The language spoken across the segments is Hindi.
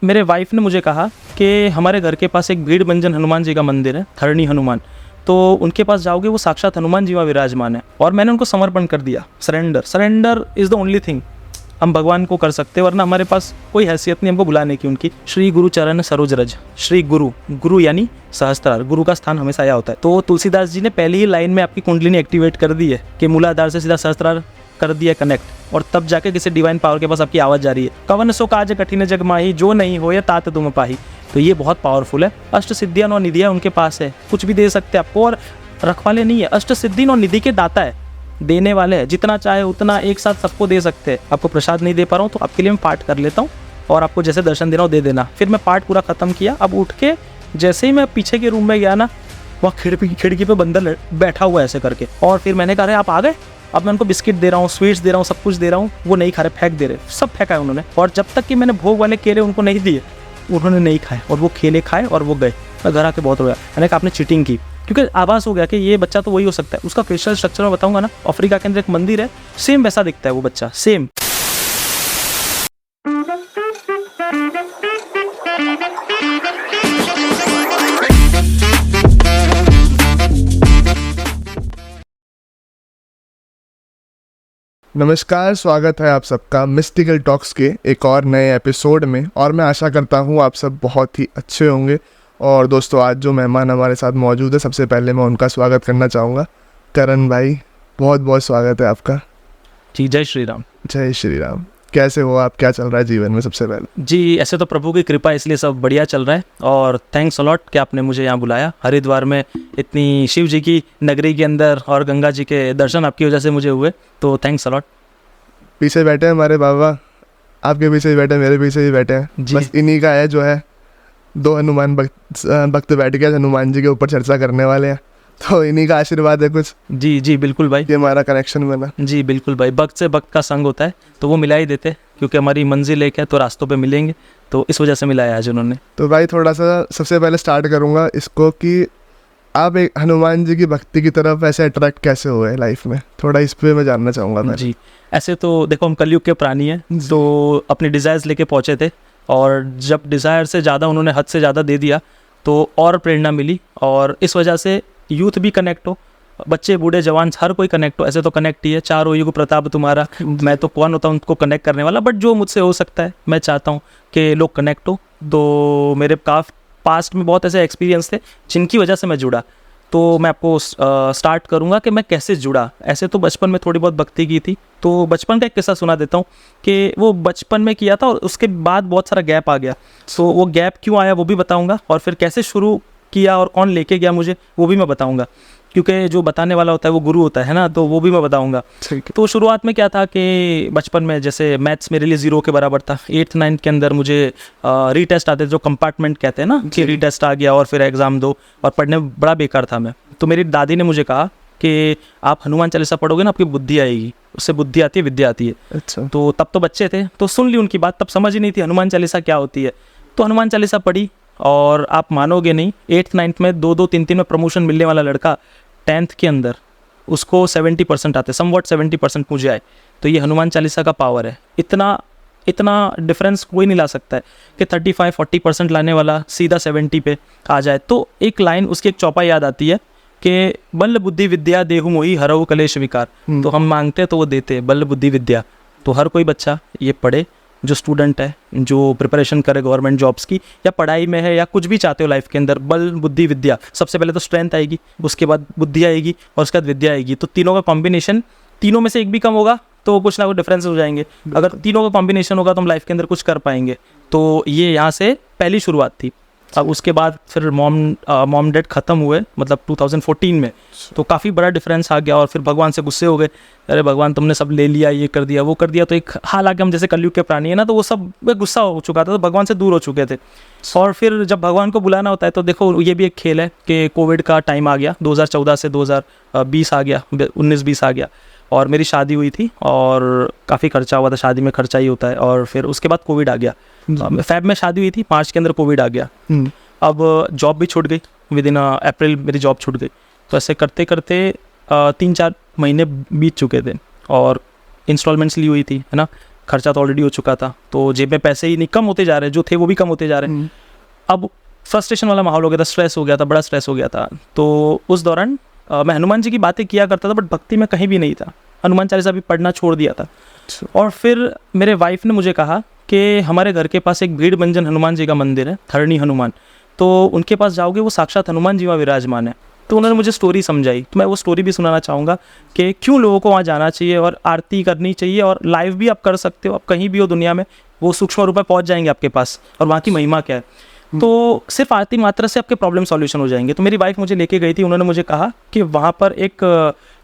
मेरे वाइफ ने मुझे कहा कि हमारे घर के पास एक भीड़ भंजन हनुमान जी का मंदिर है, धरणी हनुमान, तो उनके पास जाओगे, वो साक्षात हनुमान जी वहाँ विराजमान है। और मैंने उनको समर्पण कर दिया, surrender is the only thing हम भगवान को कर सकते हैं, वरना हमारे पास कोई हैसियत नहीं हमको बुलाने की उनकी। श्री गुरु चरण सरोज रज, श्री गुरु यानी सहस्त्रार, गुरु का स्थान हमेशा आया होता है। तो तुलसीदास जी ने पहली ही लाइन में आपकी कुंडलिनी एक्टिवेट कर दी है कि मूलाधार से सीधा सहस्त्रार कर दिया कनेक्ट, और तब जाके किसी डिवाइन पावर के पास आपकी आवाज़ जा रही है। कवन सो काज कठिन जग माही, जो नहीं हो या तात तुम पाही। तो ये बहुत पावरफुल है। अष्ट सिद्धियाँ और निधियाँ उनके पास है, कुछ भी दे सकते हैं आपको, और रखवाले नहीं है। अष्ट सिद्धि और निधि के दाता है, देने वाले हैं, जितना चाहे उतना एक साथ सबको दे सकते हैं। आपको प्रसाद नहीं दे पा रहा हूँ तो आपके लिए मैं पाठ कर लेता हूँ, और आपको जैसे दर्शन देना हो दे देना। फिर मैं पाठ पूरा खत्म किया। अब उठ के जैसे ही मैं पीछे के रूम में गया ना, वहाँ खिड़की पे बंदर बैठा हुआ ऐसे करके, और फिर मैंने कहा आप आ गए। अब मैं उनको बिस्किट दे रहा हूँ, स्वीट्स दे रहा हूँ, सब कुछ दे रहा हूँ, वो नहीं खा रहे, फेंक दे रहे, सब फेंका है उन्होंने। और जब तक कि मैंने भोग वाले केले उनको नहीं दिए, उन्होंने नहीं खाए, और वो केले खाए और वो गए। मैं घर आके बहुत रोया, मैंने कहा आपने चीटिंग की, क्योंकि आभास हो गया कि ये बच्चा तो वही हो सकता है। उसका क्रिस्टल स्ट्रक्चर मैं बताऊंगा ना, अफ्रीका के अंदर एक मंदिर है, सेम वैसा दिखता है वो बच्चा, सेम। नमस्कार, स्वागत है आप सबका मिस्टिकल टॉक्स के एक और नए एपिसोड में। और मैं आशा करता हूँ आप सब बहुत ही अच्छे होंगे। और दोस्तों, आज जो मेहमान हमारे साथ मौजूद है, सबसे पहले मैं उनका स्वागत करना चाहूँगा। करण भाई, बहुत बहुत स्वागत है आपका। जी, जय श्री राम। जय श्री राम। कैसे हो आप, क्या चल रहा है जीवन में सबसे पहले? जी, ऐसे तो प्रभु की कृपा, इसलिए सब बढ़िया चल रहा है। और थैंक्स अलॉट कि आपने मुझे यहाँ बुलाया हरिद्वार में, इतनी शिव जी की नगरी के अंदर, और गंगा जी के दर्शन आपकी वजह से मुझे हुए, तो थैंक्स अलॉट। पीछे बैठे हैं हमारे बाबा, आपके पीछे भी बैठे हैं, मेरे पीछे भी बैठे हैं। बस इन्हीं का है जो है, दो हनुमान भक्त बैठ गए, हनुमान जी के ऊपर चर्चा करने वाले हैं, तो इन्हीं का आशीर्वाद है कुछ। जी जी बिल्कुल भाई, ये हमारा कनेक्शन बना। जी बिल्कुल भाई, भक्त से भक्त का संग होता है, तो वो मिला ही देते, क्योंकि हमारी मंजिल एक है तो रास्तों पे मिलेंगे, तो इस वजह से मिलाया आज उन्होंने। तो भाई थोड़ा सा सबसे पहले स्टार्ट करूँगा इसको कि आप एक हनुमान जी की भक्ति की तरफ ऐसे अट्रैक्ट कैसे हुए लाइफ में, थोड़ा इस पे मैं जानना चाहूँगा। जी, ऐसे तो देखो हम कलयुग के प्राणी हैं, तो अपने डिज़ायर्स लेके पहुँचे थे, और जब डिज़ायर से ज़्यादा उन्होंने हद से ज़्यादा दे दिया तो और प्रेरणा मिली, और इस वजह से यूथ भी कनेक्ट हो, बच्चे बूढ़े जवान हर कोई कनेक्ट हो। ऐसे तो कनेक्ट ही है, चारों युग प्रताप तुम्हारा, मैं तो कौन होता हूँ उनको कनेक्ट करने वाला, बट जो मुझसे हो सकता है मैं चाहता हूँ कि लोग कनेक्ट हो। तो मेरे पास्ट में बहुत ऐसे एक्सपीरियंस थे जिनकी वजह से मैं जुड़ा, तो मैं आपको स्टार्ट करूँगा कि मैं कैसे जुड़ा। ऐसे तो बचपन में थोड़ी बहुत भक्ति की थी, तो बचपन का एक किस्सा सुना देता हूँ कि वो बचपन में किया था और उसके बाद बहुत सारा गैप आ गया। सो वो गैप क्यों आया वो भी बताऊँगा, और फिर कैसे शुरू किया और कौन लेके गया मुझे वो भी मैं बताऊँगा, क्योंकि जो बताने वाला होता है वो गुरु होता है ना, तो वो भी मैं बताऊँगा। तो शुरुआत में क्या था कि बचपन में जैसे मैथ्स मेरे लिए 0 के बराबर था। 8th 9th के अंदर मुझे रीटेस्ट आते थे, जो कंपार्टमेंट कहते हैं ना, कि रीटेस्ट आ गया और फिर एग्ज़ाम दो, और पढ़ने में बड़ा बेकार था मैं। तो मेरी दादी ने मुझे कहा कि आप हनुमान चालीसा पढ़ोगे ना, आपकी बुद्धि आएगी, उससे बुद्धि आती है, विद्या आती है। अच्छा। तो तब तो बच्चे थे, तो सुन ली उनकी बात, तब समझ ही नहीं थी हनुमान चालीसा क्या होती है। तो हनुमान चालीसा पढ़ी, और आप मानोगे नहीं, 8th 9th में 2-2 3-3 में प्रमोशन मिलने वाला लड़का 10th के अंदर उसको 70% आते, समवॉट 70% मुझे आए। तो ये हनुमान चालीसा का पावर है। इतना डिफरेंस कोई नहीं ला सकता है कि 35-40% लाने वाला सीधा 70 पे आ जाए। तो एक लाइन उसकी, एक चौपाई याद आती है कि बल बुद्धि विद्या देहु मोहि हरऊ कलेश विकार। तो हम मांगते हैं तो वो देते हैं, बल बुद्धि विद्या। तो हर कोई बच्चा ये पढ़े, जो स्टूडेंट है, जो प्रिपरेशन करे गवर्नमेंट जॉब्स की, या पढ़ाई में है, या कुछ भी चाहते हो लाइफ के अंदर, बल बुद्धि विद्या। सबसे पहले तो स्ट्रेंथ आएगी, उसके बाद बुद्धि आएगी, और उसके बाद विद्या आएगी। तो तीनों का कॉम्बिनेशन, तीनों में से एक भी कम होगा तो कुछ ना कुछ डिफरेंस हो जाएंगे। अगर तीनों का कॉम्बिनेशन होगा तो हम लाइफ के अंदर कुछ कर पाएंगे। तो ये यहाँ से पहली शुरुआत थी। अब उसके बाद फिर मॉम डैड ख़त्म हुए, मतलब 2014 में, तो काफ़ी बड़ा डिफरेंस आ गया। और फिर भगवान से गुस्से हो गए, अरे भगवान तुमने सब ले लिया, ये कर दिया, वो कर दिया। तो एक, हालांकि हम जैसे कलयुग के प्राणी है ना, तो वो सब गुस्सा हो चुका था, तो भगवान से दूर हो चुके थे। और फिर जब भगवान को बुलाना होता है, तो देखो ये भी एक खेल है कि कोविड का टाइम आ गया, 2014 से 2020 आ गया, 19-20 आ गया, और मेरी शादी हुई थी, और काफ़ी खर्चा हुआ था, शादी में खर्चा ही होता है। और फिर उसके बाद कोविड आ गया। फेब में शादी हुई थी, मार्च के अंदर कोविड आ गया। अब जॉब भी छूट गई, विदिन अप्रैल मेरी जॉब छूट गई। तो ऐसे करते करते 3-4 महीने बीत चुके थे, और इंस्टॉलमेंट्स ली हुई थी, है ना। खर्चा तो ऑलरेडी हो चुका था, तो जेब में पैसे ही नहीं, कम होते जा रहे, जो थे वो भी कम होते जा रहे। अब फ्रस्ट्रेशन वाला माहौल हो गया था, स्ट्रेस हो गया था, बड़ा स्ट्रेस हो गया था। तो उस दौरान मैं हनुमान जी की बातें किया करता था, बट भक्ति में कहीं भी नहीं था। हनुमान चालीसा भी पढ़ना छोड़ दिया था। और फिर मेरे वाइफ ने मुझे कहा कि हमारे घर के पास एक भीड़ भंजन हनुमान जी का मंदिर है, धरणी हनुमान, तो उनके पास जाओगे, वो साक्षात हनुमान जी वहाँ विराजमान है। तो उन्होंने मुझे स्टोरी समझाई, तो मैं वो स्टोरी भी सुनाना चाहूँगा कि क्यों लोगों को वहाँ जाना चाहिए और आरती करनी चाहिए, और लाइव भी आप कर सकते हो, आप कहीं भी हो दुनिया में, वो सूक्ष्म रूप में पहुँच जाएंगे आपके पास, और वहाँ की महिमा क्या है। तो सिर्फ आरती मात्रा से आपके प्रॉब्लम सॉल्यूशन हो जाएंगे। तो मेरी वाइफ मुझे लेके गई थी, उन्होंने मुझे कहा कि वहाँ पर एक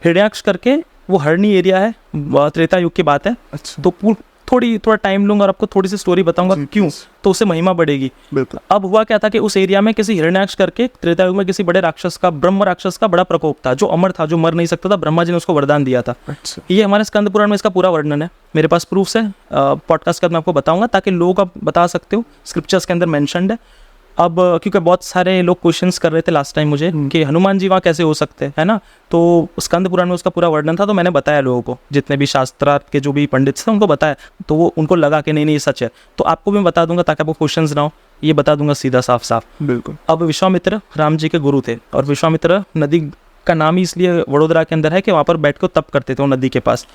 हिरण्याक्ष करके वो हरणी एरिया है, त्रेता युग की बात है। अच्छा। तो थोड़ा टाइम लूँगा और आपको थोड़ी सी स्टोरी बताऊंगा क्यों, तो उससे महिमा बढ़ेगी। बिल्कुल। अब हुआ क्या था कि उस एरिया में किसी हिरण्याक्ष करके त्रेता युग में किसी बड़े राक्षस का, ब्रह्म राक्षस का बड़ा प्रकोप था, जो अमर था, जो मर नहीं सकता था। ब्रह्मा जी ने उसको वरदान दिया था। अच्छा। ये हमारे स्कंद पुराण में इसका पूरा वर्णन है, मेरे पास प्रूफ्स है, पॉडकास्ट के बाद मैं आपको बताऊंगा, ताकि लोग आप बता सकते हो, स्क्रिप्चर्स के अंदर मेंशन्ड है। अब क्योंकि बहुत सारे लोग क्वेश्चंस कर रहे थे लास्ट टाइम मुझे कि हनुमान जी वहाँ कैसे हो सकते हैं, है ना, तो स्कंद पुराण में उसका पूरा वर्णन था। तो मैंने बताया लोगों को, जितने भी शास्त्रार्थ के जो भी पंडित थे उनको बताया, तो वो उनको लगा कि नहीं नहीं ये सच है। तो आपको भी मैं बता दूंगा ताकि आपको क्वेश्चंस ना हो, ये बता दूंगा सीधा साफ साफ। बिल्कुल। अब विश्वामित्र राम जी के गुरु थे, और विश्वामित्र नदी का नाम ही इसलिए वडोदरा के अंदर है कि वहाँ पर बैठ कर तप करते थे वो नदी के पास।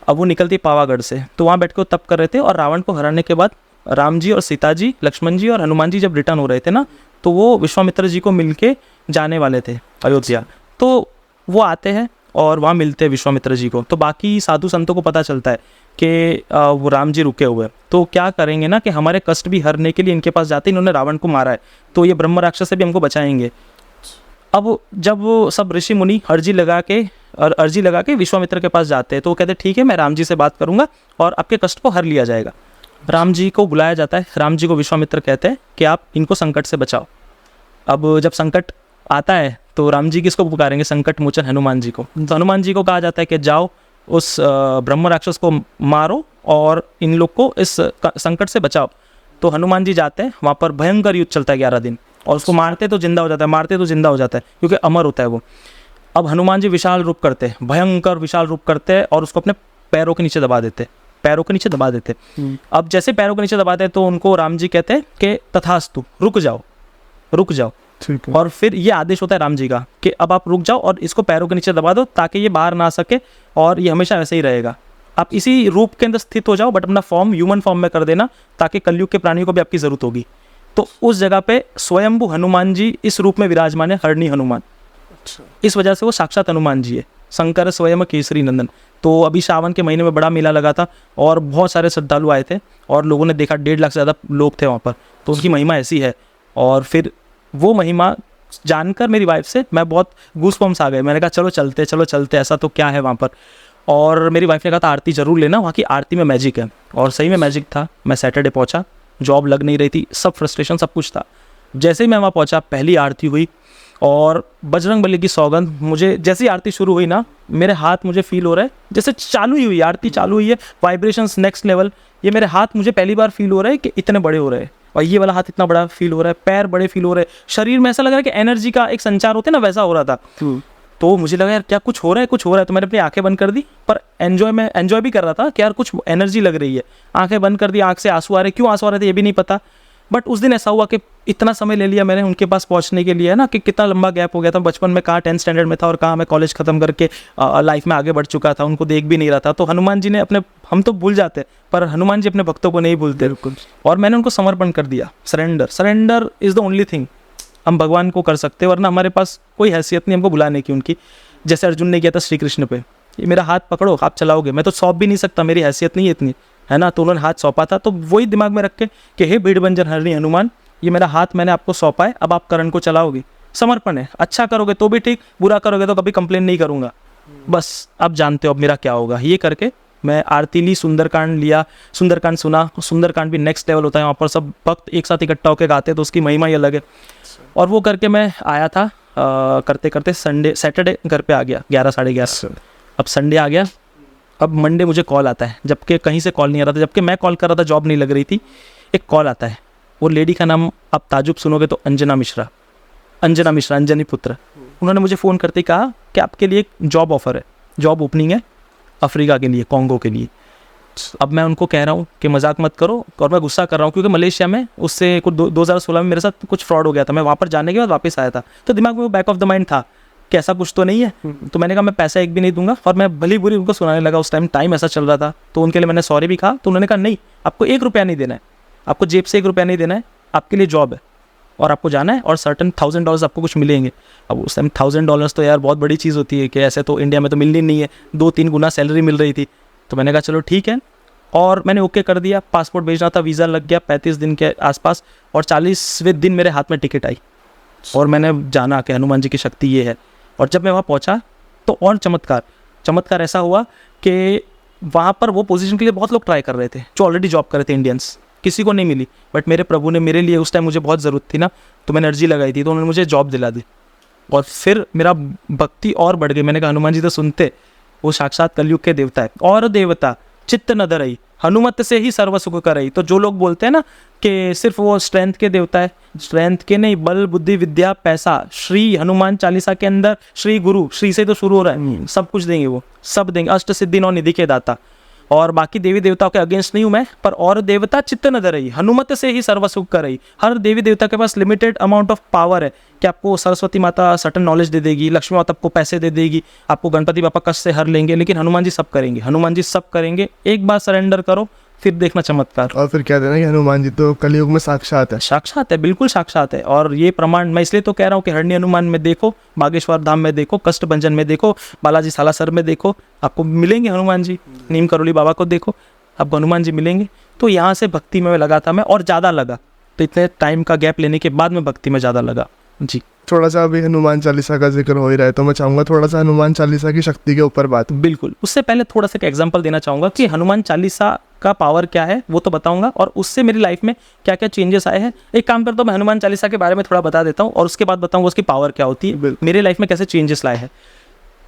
अब वो निकलती पावागढ़ से, तो वहाँ बैठ कर तप कर रहे थे, और रावण को हराने के बाद राम जी और सीता जी, लक्ष्मण जी और हनुमान जी जब रिटर्न हो रहे थे ना, तो वो विश्वामित्र जी को मिलके जाने वाले थे अयोध्या। तो वो आते हैं और वहाँ मिलते हैं विश्वामित्र जी को। तो बाकी साधु संतों को पता चलता है कि वो राम जी रुके हुए, तो क्या करेंगे ना कि हमारे कष्ट भी हरने के लिए इनके पास जाते, इन्होंने रावण को मारा है, तो ये ब्रह्म राक्षस से भी हमको बचाएंगे। अब जब वो सब ऋषि मुनि अर्जी लगा के विश्वामित्र के पास जाते हैं, तो वो कहते ठीक है, मैं राम जी से बात करूंगा और आपके कष्ट को हर लिया जाएगा। राम जी को बुलाया जाता है, राम जी को विश्वामित्र कहते हैं कि आप इनको संकट से बचाओ। अब जब संकट आता है तो राम जी किसको पुकारेंगे? संकट मोचन हनुमान जी को। तो हनुमान जी को कहा जाता है कि जाओ उस ब्रह्म राक्षस को मारो और इन लोग को इस संकट से बचाओ। तो हनुमान जी जाते हैं, वहाँ पर भयंकर युद्ध चलता है 11 दिन, और उसको मारते तो जिंदा हो जाता है, क्योंकि अमर होता है वो। अब हनुमान जी विशाल रूप करते हैं, भयंकर विशाल रूप करते हैं, और उसको अपने पैरों के नीचे दबा देते। अब जैसे पैरों के नीचे दबाते हैं तो उनको राम जी कहते हैं कि तथास्तु, रुक जाओ। ठीक है। और फिर ये आदेश होता है राम जी का कि अब आप रुक जाओ और इसको पैरों के नीचे दबा दो, ताकि ये बाहर ना आ सके, और ये हमेशा ऐसे ही रहेगा। आप इसी रूप के अंदर स्थित हो जाओ, बट अपना फॉर्म ह्यूमन फॉर्म में कर देना, ताकि कलयुग के प्राणियों को भी आपकी जरूरत होगी। तो उस जगह पे स्वयंभू हनुमान जी इस रूप में विराजमान है, हरणी हनुमान। अच्छा। इस वजह से वो साक्षात हनुमान जी है, शंकर स्वयं केसरी नंदन। तो अभी सावन के महीने में बड़ा मेला लगा था, और बहुत सारे श्रद्धालु आए थे, और लोगों ने देखा 1.5 लाख से ज़्यादा लोग थे वहाँ पर। तो उनकी महिमा ऐसी है, और फिर वो महिमा जानकर मेरी वाइफ से मैं बहुत गूज़बम्स आ गए। मैंने कहा चलो चलते, ऐसा तो क्या है वहाँ पर। और मेरी वाइफ ने कहा था आरती जरूर लेना, वहाँ की आरती में मैजिक है, और सही में मैजिक था। मैं सैटरडे पहुँचा, जॉब लग नहीं रही थी, सब फ्रस्ट्रेशन सब कुछ था। जैसे ही मैं वहाँ पहुँचा, पहली आरती हुई, और बजरंग बली की सौगंध, मुझे जैसी आरती शुरू हुई ना, मेरे हाथ मुझे फील हो रहा है जैसे आरती चालू हुई है, वाइब्रेशंस नेक्स्ट लेवल। ये मेरे हाथ मुझे पहली बार फील हो रहा है कि इतने बड़े हो रहे हैं, और ये वाला हाथ इतना बड़ा फील हो रहा है, पैर बड़े फील हो रहे हैं, शरीर में ऐसा लग रहा है कि एनर्जी का एक संचार होता है ना, वैसा हो रहा था। तो मुझे लगा यार क्या कुछ हो रहा है। तो मैंने अपनी आंखें बंद कर दी, पर एंजॉय भी कर रहा था कि यार कुछ एनर्जी लग रही है। आंखें बंद कर दी, आंख से आंसू आ रहे, क्यों आंसू आ रहे थे ये भी नहीं पता। बट उस दिन ऐसा हुआ कि इतना समय ले लिया मैंने उनके पास पहुंचने के लिए, है ना, कि कितना लंबा गैप हो गया था। बचपन में कहाँ 10th स्टैंडर्ड में था, और कहाँ मैं कॉलेज खत्म करके लाइफ में आगे बढ़ चुका था, उनको देख भी नहीं रहा था। तो हनुमान जी ने हम तो भूल जाते, पर हनुमान जी अपने भक्तों को नहीं भूलते। बिल्कुल। और मैंने उनको समर्पण कर दिया, surrender is the only thing हम भगवान को कर सकते हैं, वरना हमारे पास कोई हैसियत नहीं हमको बुलाने की उनकी। जैसे अर्जुन ने किया था श्री कृष्ण पे, ये मेरा हाथ पकड़ो आप चलाओगे, मैं तो सौंप भी नहीं सकता, मेरी हैसियत नहीं है इतनी, है ना। तो उन्होंने हाथ सौंपा था, तो वही दिमाग में रख के कि हे भीड़ भंजन हरणी हनुमान, ये मेरा हाथ मैंने आपको सौंपा है, अब आप करण को चलाओगे। समर्पण है, अच्छा करोगे तो भी ठीक, बुरा करोगे तो कभी कंप्लेन नहीं करूँगा, बस आप जानते हो अब मेरा क्या होगा। ये करके मैं आरती ली, सुंदरकांड लिया, सुंदरकांड सुना। सुंदरकांड भी नेक्स्ट लेवल होता है, वहाँ पर सब भक्त एक साथ इकट्ठा होकर गाते हैं, तो उसकी महिमा ही अलग है। और वो करके मैं आया था, करते करते सैटरडे घर पे आ गया 11 साढ़े 11। अब संडे आ गया, अब मंडे मुझे कॉल आता है, जबकि कहीं से कॉल नहीं आ रहा था, जबकि मैं कॉल कर रहा था, जॉब नहीं लग रही थी। एक कॉल आता है, वो लेडी का नाम आप ताजुब सुनोगे तो अंजना मिश्रा, अंजनी पुत्र। उन्होंने मुझे फ़ोन करते कहा कि आपके लिए एक जॉब ऑफर है, जॉब ओपनिंग है अफ्रीका के लिए, कॉन्गो के लिए। अब मैं उनको कह रहा हूँ कि मजाक मत करो, और मैं गुस्सा कर रहा हूँ क्योंकि मलेशिया में उससे कुछ 2016 में मेरे साथ कुछ फ्रॉड हो गया था। मैं वहाँ पर जाने के बाद वापस आया था, तो दिमाग में वो बैक ऑफ द माइंड था कि ऐसा कुछ तो नहीं है। तो मैंने कहा मैं पैसा एक भी नहीं दूंगा, और मैं भली बुरी उनको सुनाने लगा। उस टाइम ऐसा चल रहा था, तो उनके लिए मैंने सॉरी भी कहा। तो उन्होंने कहा नहीं, आपको 1 रुपया नहीं देना है, आपको जेब से 1 रुपया नहीं देना है, आपके लिए जॉब है और आपको जाना है और सर्टन $1000 आपको कुछ मिलेंगे। अब उस टाइम $1000 तो यार बहुत बड़ी चीज़ होती है कि ऐसे तो इंडिया में तो मिलनी नहीं है, 2-3 गुना सैलरी मिल रही थी। तो मैंने कहा चलो ठीक है, और मैंने ओके कर दिया। पासपोर्ट भेजना था, वीज़ा लग गया 35 दिन के आसपास, और 40वें दिन मेरे हाथ में टिकट आई और मैंने जाना कि हनुमान जी की शक्ति ये है। और जब मैं वहाँ पहुँचा तो और चमत्कार ऐसा हुआ कि वहाँ पर वो पोजीशन के लिए बहुत लोग ट्राई कर रहे थे जो ऑलरेडी जॉब कर रहे थे इंडियंस, किसी को नहीं मिली। बट मेरे प्रभु ने मेरे लिए, उस टाइम मुझे बहुत ज़रूरत थी ना, तो मैंने अर्जी लगाई थी, तो उन्होंने मुझे जॉब दिला दी और फिर मेरा भक्ति और बढ़ गई। मैंने कहा हनुमान जी तो सुनते, वो साक्षात कलयुग के देवता है। और देवता चित्त न धरई, हनुमत से ही सर्व सुख करई। तो जो लोग बोलते हैं ना कि सिर्फ वो स्ट्रेंथ के देवता है, स्ट्रेंथ के नहीं, बल बुद्धि विद्या पैसा, श्री हनुमान चालीसा के अंदर श्री गुरु, श्री से तो शुरू हो रहा है, सब कुछ देंगे, वो सब देंगे। अष्ट सिद्धि नौ निधि के दाता। और बाकी देवी देवताओं के अगेंस्ट नहीं हूँ मैं, पर और देवता चित्त न धरई, हनुमत से ही सर्व सुख करई। हर देवी देवता के पास लिमिटेड अमाउंट ऑफ पावर है कि आपको सरस्वती माता सर्टन नॉलेज दे देगी, लक्ष्मी माता आपको पैसे दे देगी, आपको गणपति पापा कष्ट से हर लेंगे, लेकिन हनुमान जी सब करेंगे, हनुमान जी सब करेंगे। एक बार सरेंडर करो, फिर देखना चमत्कार। और फिर कहते हैं ना कि हनुमान जी तो कलयुग में साक्षात है। साक्षात है, बिल्कुल साक्षात है। और ये प्रमाण मैं इसलिए तो कह रहा हूँ कि हरणी हनुमान में देखो, बागेश्वर धाम में देखो, कष्टभंजन में देखो, बालाजी सालासर में देखो, आपको मिलेंगे हनुमान जी। नीम करोली बाबा को देखो, आपको हनुमान जी मिलेंगे। तो यहाँ से भक्ति में लगा था मैं, और ज़्यादा लगा। तो इतने टाइम का गैप लेने के बाद में भक्ति में ज़्यादा लगा जी। थोड़ा सा अभी हनुमान चालीसा का जिक्र हो ही रहा है, तो मैं चाहूँगा थोड़ा सा हनुमान चालीसा की शक्ति के ऊपर बात। बिल्कुल, उससे पहले थोड़ा सा एक एग्जांपल देना चाहूँगा कि हनुमान चालीसा का पावर क्या है, वो तो बताऊंगा, और उससे मेरी लाइफ में क्या क्या चेंजेस आए हैं। एक काम करता हूँ, मैं हनुमान चालीसा के बारे में थोड़ा बता देता हूँ और उसके बाद बताऊँगा उसकी पावर क्या होती है, मेरे लाइफ में कैसे चेंजेस लाए हैं।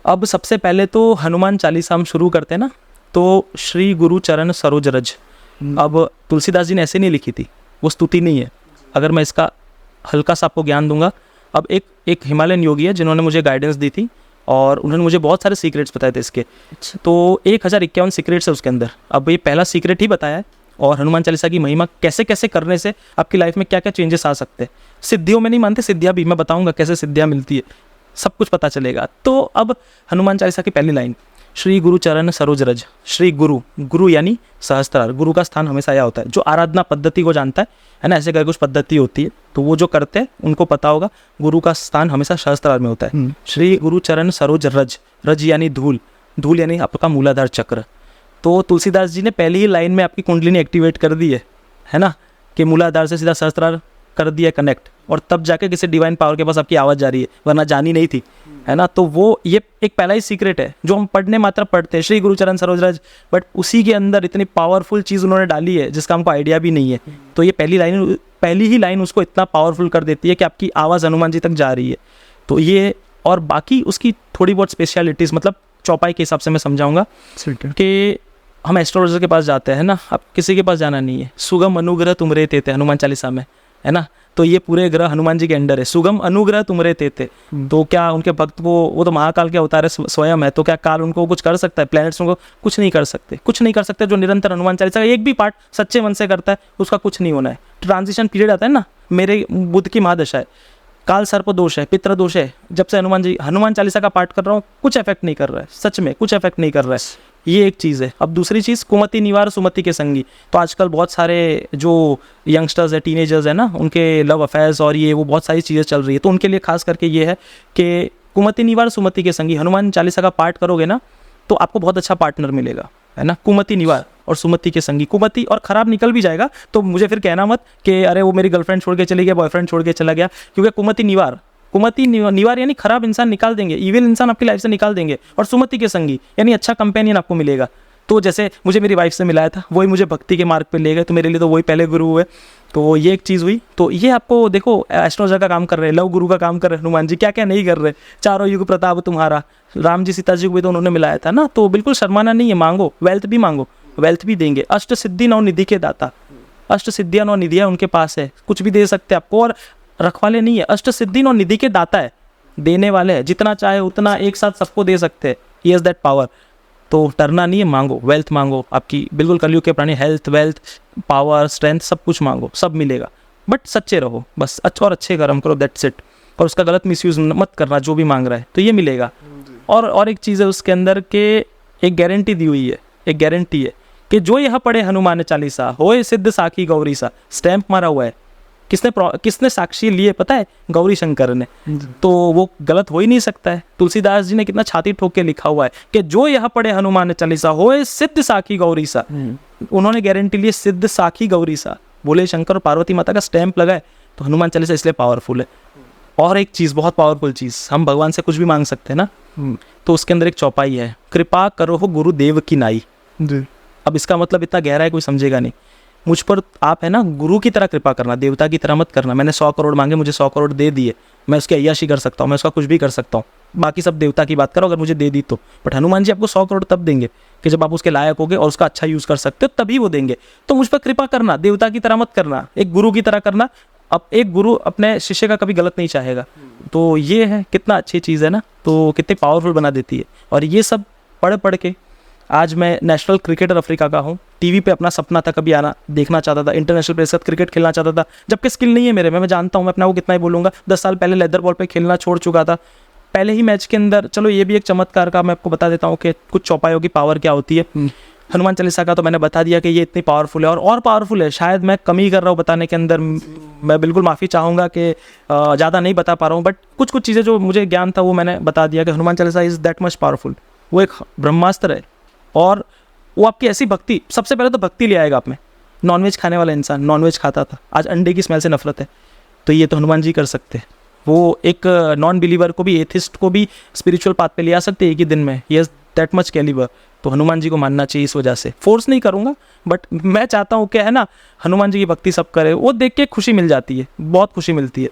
अब सबसे पहले तो हनुमान चालीसा हम शुरू करते हैं ना, तो श्री गुरु चरण सरोज रज। अब तुलसीदास जी ने ऐसे नहीं लिखी थी, वो स्तुति नहीं है। अगर मैं इसका हल्का सा आपको ज्ञान दूंगा, अब एक हिमालयन योगी है जिन्होंने मुझे गाइडेंस दी थी और उन्होंने मुझे बहुत सारे सीक्रेट्स बताए थे इसके। तो 1051 सीक्रेट्स है उसके अंदर। अब ये पहला सीक्रेट ही बताया है, और हनुमान चालीसा की महिमा कैसे कैसे करने से आपकी लाइफ में क्या क्या चेंजेस आ सकते हैं। सिद्धियों में नहीं मानते, सिद्धियाँ भी मैं बताऊंगा कैसे सिद्धियाँ मिलती है, सब कुछ पता चलेगा। तो अब हनुमान चालीसा की पहली लाइन, श्री गुरु चरण सरोज रज। श्री गुरु, गुरु यानी सहस्त्रार, गुरु का स्थान हमेशा यह होता है। जो आराधना पद्धति को जानता है ना, ऐसे करके कुछ पद्धति होती है, तो वो जो करते हैं उनको पता होगा, गुरु का स्थान हमेशा सहस्त्रार में होता है। श्री गुरु चरण सरोज रज, रज यानी धूल, धूल यानी आपका मूलाधार चक्र। तो तुलसीदास जी ने पहली ही लाइन में आपकी कुंडलिनी एक्टिवेट कर दी है ना, कि मूलाधार से सीधा सहस्त्रार कर दिया कनेक्ट, और तब जाके किसी डिवाइन पावर के पास आपकी आवाज़ जा रही है, वरना जानी नहीं थी, है ना। तो वो ये एक पहला ही सीक्रेट है जो हम पढ़ने मात्र पढ़ते हैं, श्री गुरु चरण सरोज रज, बट उसी के अंदर इतनी पावरफुल चीज़ उन्होंने डाली है जिसका हमको आइडिया भी नहीं है। तो ये पहली ही लाइन उसको इतना पावरफुल कर देती है कि आपकी आवाज़ हनुमान जी तक जा रही है। तो ये, और बाकी उसकी थोड़ी बहुत स्पेशलिटीज़, मतलब चौपाई के हिसाब से मैं समझाऊंगा कि हम एस्ट्रोलॉजर के पास जाते हैं ना, अब किसी के पास जाना नहीं है। सुगम अनुग्रह तुमरे तेते हनुमान चालीसा में है ना, तो ये पूरे ग्रह हनुमान जी के अंडर है। सुगम अनुग्रह तुमरे तेते, तो क्या उनके भक्त को, वो तो महाकाल के अवतार है स्वयं है, तो क्या काल उनको कुछ कर सकता है? प्लैनेट्स उनको कुछ नहीं कर सकते, कुछ नहीं कर सकते। जो निरंतर हनुमान चालीसा का एक भी पार्ट सच्चे मन से करता है उसका कुछ नहीं होना है। ट्रांजिशन पीरियड आता है ना, मेरे बुध की महादशा है, काल सर्प दोष है, पितृ दोष है, जब से हनुमान चालीसा का पाठ कर रहा हूँ कुछ इफेक्ट नहीं कर रहा है, सच में कुछ इफेक्ट नहीं कर रहा है। ये एक चीज़ है। अब दूसरी चीज़, कुमति निवार सुमति के संगी। तो आजकल बहुत सारे जो यंगस्टर्स है, टीनेजर्स है ना, उनके लव अफेयर्स और ये वो बहुत सारी चीज़ें चल रही है, तो उनके लिए खास करके ये है कि कुमति निवार सुमति के संगी, हनुमान चालीसा का पाठ करोगे ना तो आपको बहुत अच्छा पार्टनर मिलेगा, है ना। कुमति निवार और सुमति के संगी, कुमति और ख़राब निकल भी जाएगा तो मुझे फिर कहना मत कि अरे वो मेरी गर्लफ्रेंड छोड़ के चली गया, बॉयफ्रेंड छोड़ के चला गया, क्योंकि कुमति निवार यानी खराब इंसान निकाल देंगे, इविल इंसान आपकी लाइफ से निकाल देंगे। और सुमति के संगी यानी अच्छा कंपेनियन आपको मिलेगा। तो जैसे मुझे मेरी वाइफ से मिलाया था, वही मुझे भक्ति के मार्ग पे ले गए, तो मेरे लिए तो वही पहले गुरु हुए। तो ये एक चीज़ हुई। तो ये आपको देखो, एस्ट्रोलॉजर का काम कर रहे हैं, लव गुरु का काम कर रहे हैं हनुमान जी, क्या क्या नहीं कर रहे। चारों युग प्रताप तुम्हारा, राम जी सीता जी को भी तो उन्होंने मिलाया था ना। तो बिल्कुल शर्माना नहीं है, मांगो, वेल्थ भी मांगो, वेल्थ भी देंगे। अष्ट सिद्धि नौ निधि के दाता, अष्ट सिद्धियाँ नौ निधियाँ उनके पास है, कुछ भी दे सकते हैं आपको। और रखवाले नहीं है, अष्ट सिद्धि नौ निधि के दाता है, देने वाले हैं, जितना चाहे उतना एक साथ सबको दे सकते हैं। He has that power. तो डरना नहीं है, मांगो, वेल्थ मांगो, आपकी बिल्कुल कलयुग के प्राणी, हेल्थ, वेल्थ, पावर, स्ट्रेंथ, सब कुछ मांगो, सब मिलेगा। बट सच्चे रहो बस, अच्छा और अच्छे कर्म करो, दैट्स इट। और उसका गलत मिसयूज़ मत करना, जो भी मांग रहा है तो ये मिलेगा। और एक चीज़ है उसके अंदर के एक गारंटी दी हुई है, एक गारंटी है कि जो यह पढ़े हनुमान चालीसा होए सिद्ध साखी गौरी सा, स्टैंप मारा हुआ है। किसने साक्षी लिए पता है? गौरी शंकर ने। तो वो गलत हो ही नहीं सकता है। तुलसीदास जी ने कितना छाती ठोक के लिखा हुआ है कि जो यह पढ़े हनुमान चालीसा होए सिद्ध साखी गौरी सा। उन्होंने गारंटी ली सिद्ध साखी गौरी सा, बोले शंकर और पार्वती माता का स्टैंप लगा है। तो हनुमान चालीसा इसलिए पावरफुल है। और एक चीज़, बहुत पावरफुल चीज़, हम भगवान से कुछ भी मांग सकते हैं ना, तो उसके अंदर एक चौपाई है, कृपा करो हो गुरुदेव की नाई जी। अब इसका मतलब इतना गहरा है, कोई समझेगा नहीं। मुझ पर आप है ना गुरु की तरह कृपा करना, देवता की तरह मत करना। मैंने 100 करोड़ मांगे, मुझे 100 करोड़ दे दिए, मैं उसकी अय्याशी कर सकता हूँ, मैं उसका कुछ भी कर सकता हूँ। बाकी सब देवता की बात करो, अगर मुझे दे दी तो। बट हनुमान जी आपको 100 करोड़ तब देंगे कि जब आप उसके लायक होगे और उसका अच्छा यूज़ कर सकते हो, तभी वो देंगे। तो मुझ पर कृपा करना, देवता की तरह मत करना, एक गुरु की तरह करना। अब एक गुरु अपने शिष्य का कभी गलत नहीं चाहेगा। तो ये है, कितना अच्छी चीज़ है ना, तो कितनी पावरफुल बना देती है। और ये सब पढ़ के आज मैं नेशनल क्रिकेटर अफ्रीका का हूँ। टीवी पे अपना सपना था कभी आना, देखना चाहता था, इंटरनेशनल प्लेयर के साथ क्रिकेट खेलना चाहता था, जबकि स्किल नहीं है मेरे में। मैं जानता हूँ, मैं अपना वो कितना ही बोलूँगा। 10 साल पहले लेदर बॉल पे खेलना छोड़ चुका था, पहले ही मैच के अंदर। चलो ये भी एक चमत्कार का मैं आपको बता देता हूँ कि कुछ चौपाइयों की पावर क्या होती है। हनुमान चालीसा का तो मैंने बता दिया कि ये इतनी पावरफुल है, और पावरफुल है। शायद मैं कमी कर रहा हूँ बताने के अंदर, मैं बिल्कुल माफ़ी चाहूँगा कि ज़्यादा नहीं बता पा रहा हूँ। बट कुछ चीज़ें जो मुझे ज्ञान था वो मैंने बता दिया कि Hanuman Chalisa is that much powerful. वो एक ब्रह्मास्त्र है, और वो आपकी ऐसी भक्ति, सबसे पहले तो भक्ति ले आएगा आप में। नॉनवेज खाने वाला इंसान नॉनवेज खाता था, आज अंडे की स्मेल से नफरत है, तो ये तो हनुमान जी कर सकते हैं। वो एक नॉन बिलीवर को भी, एथिस्ट को भी स्पिरिचुअल पाथ पे ले आ सकते हैं एक ही दिन में। Yes, that much calibre. तो हनुमान जी को मानना चाहिए। इस वजह से फोर्स नहीं करूँगा, बट मैं चाहता हूँ कि है ना, हनुमान जी की भक्ति सब करे, वो देख के खुशी मिल जाती है, बहुत खुशी मिलती है।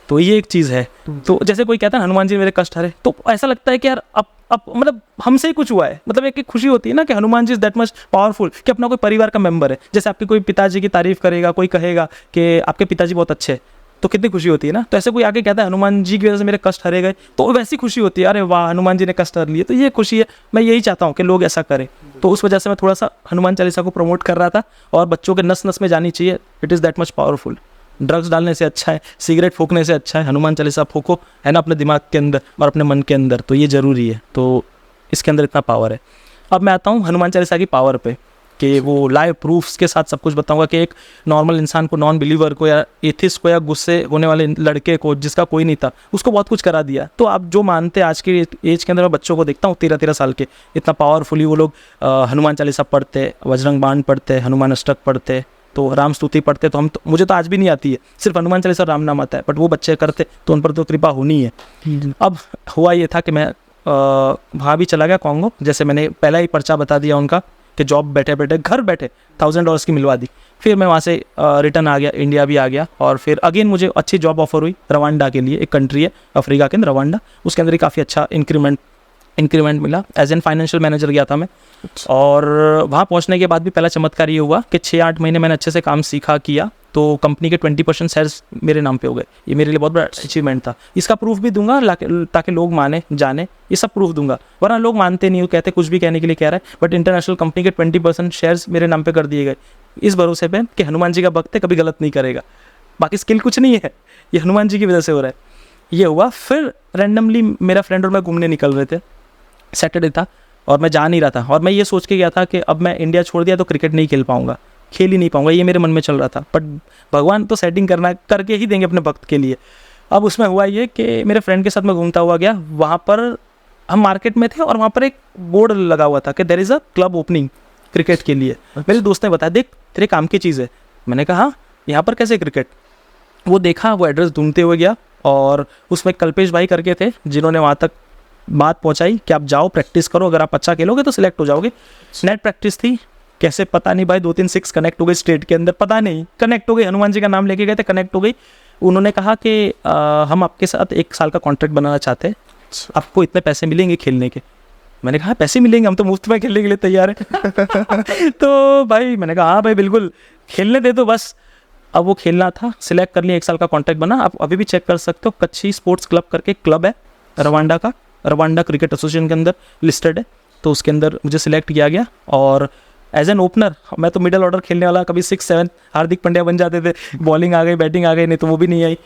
तो ये एक चीज़ है। तो जैसे कोई कहता है हनुमान जी मेरे कष्ट हरे, तो ऐसा लगता है कि यार अब मतलब हमसे ही कुछ हुआ है। मतलब एक खुशी होती है ना कि Hanuman ji is that much powerful कि अपना कोई परिवार का मेंबर है। जैसे आपके कोई पिताजी की तारीफ करेगा, कोई कहेगा कि आपके पिताजी बहुत अच्छे हैं, तो कितनी खुशी होती है ना। तो ऐसे कोई आगे कहता है हनुमान जी की वजह से मेरे कष्ट हरे गए, तो वैसी खुशी होती है, अरे वाह हनुमान जी ने कष्ट हर लिए। तो ये खुशी है, मैं यही चाहता हूँ कि लोग ऐसा करें। तो उस वजह से मैं थोड़ा सा हनुमान चालीसा को प्रमोट कर रहा था, और बच्चों के नस नस में जानी चाहिए। It is that much powerful. Drugs डालने से अच्छा है, सिगरेट फूकने से अच्छा है हनुमान चालीसा फूको, है ना, अपने दिमाग के अंदर और अपने मन के अंदर। तो ये ज़रूरी है, तो इसके अंदर इतना पावर है। अब मैं आता हूँ हनुमान चालीसा की पावर पे, कि वो लाइव प्रूफ्स के साथ सब कुछ बताऊंगा कि एक नॉर्मल इंसान को, नॉन बिलीवर को, या एथिस्ट को, या गुस्से होने वाले लड़के को जिसका कोई नहीं था, उसको बहुत कुछ करा दिया। तो आप जो मानते हैं आज के एज के अंदर, मैं बच्चों को देखता हूँ 13-13 साल के, इतना पावरफुली वो लोग हनुमान चालीसा पढ़ते, बजरंग बाण पढ़ते, हनुमान अष्टक पढ़ते, तो राम स्तुति पढ़ते। तो मुझे तो आज भी नहीं आती है, सिर्फ हनुमान चालीसा राम नाम आता है, बट वो बच्चे करते, तो उन पर तो कृपा होनी है। अब हुआ ये था कि मैं वहाँ भी चला गया कॉन्गो, जैसे मैंने पहला ही पर्चा बता दिया उनका कि जॉब बैठे बैठे घर बैठे $1000 की मिलवा दी। फिर मैं वहाँ से रिटर्न आ गया, इंडिया भी आ गया, और फिर अगेन मुझे अच्छी जॉब ऑफर हुई रवांडा के लिए। एक कंट्री है अफ्रीका के अंदर, रवांडा, उसके अंदर काफ़ी अच्छा इंक्रीमेंट मिला। एज एन फाइनेंशियल मैनेजर गया था मैं। और वहाँ पहुँचने के बाद भी पहला चमत्कार ये हुआ कि 6-8 महीने मैंने अच्छे से काम सीखा किया, तो कंपनी के 20% शेयर्स मेरे नाम पे हो गए। ये मेरे लिए बहुत बड़ा अचीवमेंट था। इसका प्रूफ भी दूंगा ताकि लोग माने जाने, ये सब प्रूफ दूंगा, वरना लोग मानते नहीं, वो कहते कुछ भी कहने के लिए कह रहा है। बट इंटरनेशनल कंपनी के 20% शेयर्स मेरे नाम पे कर दिए गए, इस भरोसे पे कि हनुमान जी का भक्त है, कभी गलत नहीं करेगा। बाकी स्किल कुछ नहीं है, ये हनुमान जी की वजह से हो रहा है। ये हुआ। फिर रैंडमली मेरा फ्रेंड और मैं घूमने निकल रहे थे, सैटरडे था, और मैं जा नहीं रहा था, और मैं ये सोच के गया था कि अब मैं इंडिया छोड़ दिया तो क्रिकेट नहीं खेल पाऊंगा, खेल ही नहीं पाऊंगा, ये मेरे मन में चल रहा था। बट भगवान तो सेटिंग करके ही देंगे अपने भक्त के लिए। अब उसमें हुआ ये कि मेरे फ्रेंड के साथ मैं घूमता हुआ गया, वहाँ पर हम मार्केट में थे, और वहाँ पर एक बोर्ड लगा हुआ था कि there is a club opening cricket के लिए। मेरे दोस्त ने बताया, देख तेरे काम की चीज़ है। मैंने कहा हाँ, यहाँ पर कैसे क्रिकेट? वो देखा, वो एड्रेस ढूंढते हुए गया, और उसमें कल्पेश भाई करके थे जिन्होंने वहाँ तक बात पहुँचाई कि आप जाओ, प्रैक्टिस करो, अगर आप अच्छा खेलोगे तो सिलेक्ट हो जाओगे। नेट प्रैक्टिस थी, कैसे पता नहीं भाई, 2-3 6 कनेक्ट हो गई स्टेट के अंदर, पता नहीं कनेक्ट हो गई। हनुमान जी का नाम लेके गए थे, कनेक्ट हो गई। उन्होंने कहा कि हम आपके साथ 1 साल का कॉन्ट्रैक्ट बनाना चाहते हैं, आपको इतने पैसे मिलेंगे खेलने के। मैंने कहा पैसे मिलेंगे, हम तो मुफ्त में खेलने के लिए तैयार हैं। तो भाई मैंने कहा हाँ भाई बिल्कुल, खेलने दे दो बस। अब वो खेलना था, सिलेक्ट कर लिया, 1 साल का कॉन्ट्रैक्ट बना। आप अभी भी चेक कर सकते हो, कच्छी स्पोर्ट्स क्लब करके क्लब है रवांडा का, रवांडा क्रिकेट एसोसिएशन के अंदर लिस्टेड है। तो उसके अंदर मुझे सिलेक्ट किया गया और एज एन ओपनर मैं तो मिडल ऑर्डर खेलने वाला, कभी 6-7 हार्दिक पांड्या बन जाते थे, बॉलिंग आ गई बैटिंग आ गई, नहीं तो वो भी नहीं आई।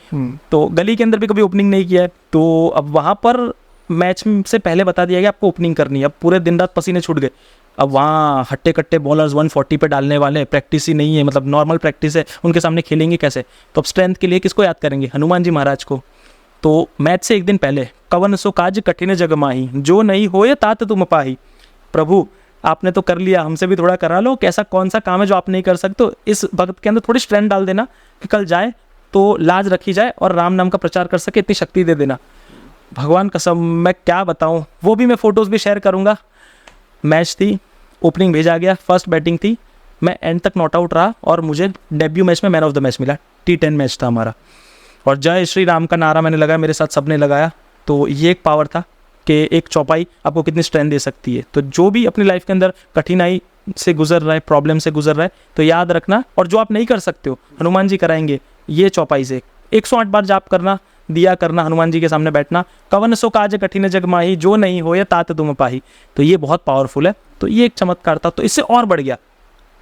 तो गली के अंदर भी कभी ओपनिंग नहीं किया है। तो अब वहाँ पर मैच से पहले बता दिया गया आपको ओपनिंग करनी है। अब पूरे दिन रात पसीने छूट गए। अब वहाँ हट्टे कट्टे बॉलर्स 140 पे डालने वाले, प्रैक्टिस ही नहीं है, मतलब नॉर्मल प्रैक्टिस है, उनके सामने खेलेंगे कैसे? तो अब स्ट्रेंथ के लिए किसको याद करेंगे? हनुमान जी महाराज को। तो मैच से एक दिन पहले कवन सो काज कठिन जग माही, जो नहीं होए तात तुम पाही। प्रभु आपने तो कर लिया, हमसे भी थोड़ा करा लो, कैसा कौन सा काम है जो आप नहीं कर सकते? तो इस भक्त के अंदर थोड़ी स्ट्रेंथ डाल देना कि कल जाए तो लाज रखी जाए और राम नाम का प्रचार कर सके, इतनी शक्ति दे देना। भगवान कसम मैं क्या बताऊं, वो भी मैं फोटोज़ भी शेयर करूंगा। मैच थी, ओपनिंग भेजा गया, फर्स्ट बैटिंग थी, मैं एंड तक नॉट आउट रहा और मुझे डेब्यू मैच में मैन ऑफ द मैच मिला। T10 मैच था हमारा और जय श्री राम का नारा मैंने लगाया, मेरे साथ सबने लगाया। तो ये एक पावर था कि एक चौपाई आपको कितनी स्ट्रेंथ दे सकती है। तो जो भी अपनी लाइफ के अंदर कठिनाई से गुजर रहा है, प्रॉब्लम से गुजर रहा है, तो याद रखना, और जो आप नहीं कर सकते हो हनुमान जी कराएंगे ये चौपाई से। 108 बार जाप करना, दिया करना, हनुमान जी के सामने बैठना, कवन सो काज कठिन जग माही, जो नहीं हो या तात तुम पाही। तो ये बहुत पावरफुल है। तो ये एक चमत्कार था। तो इससे और बढ़ गया,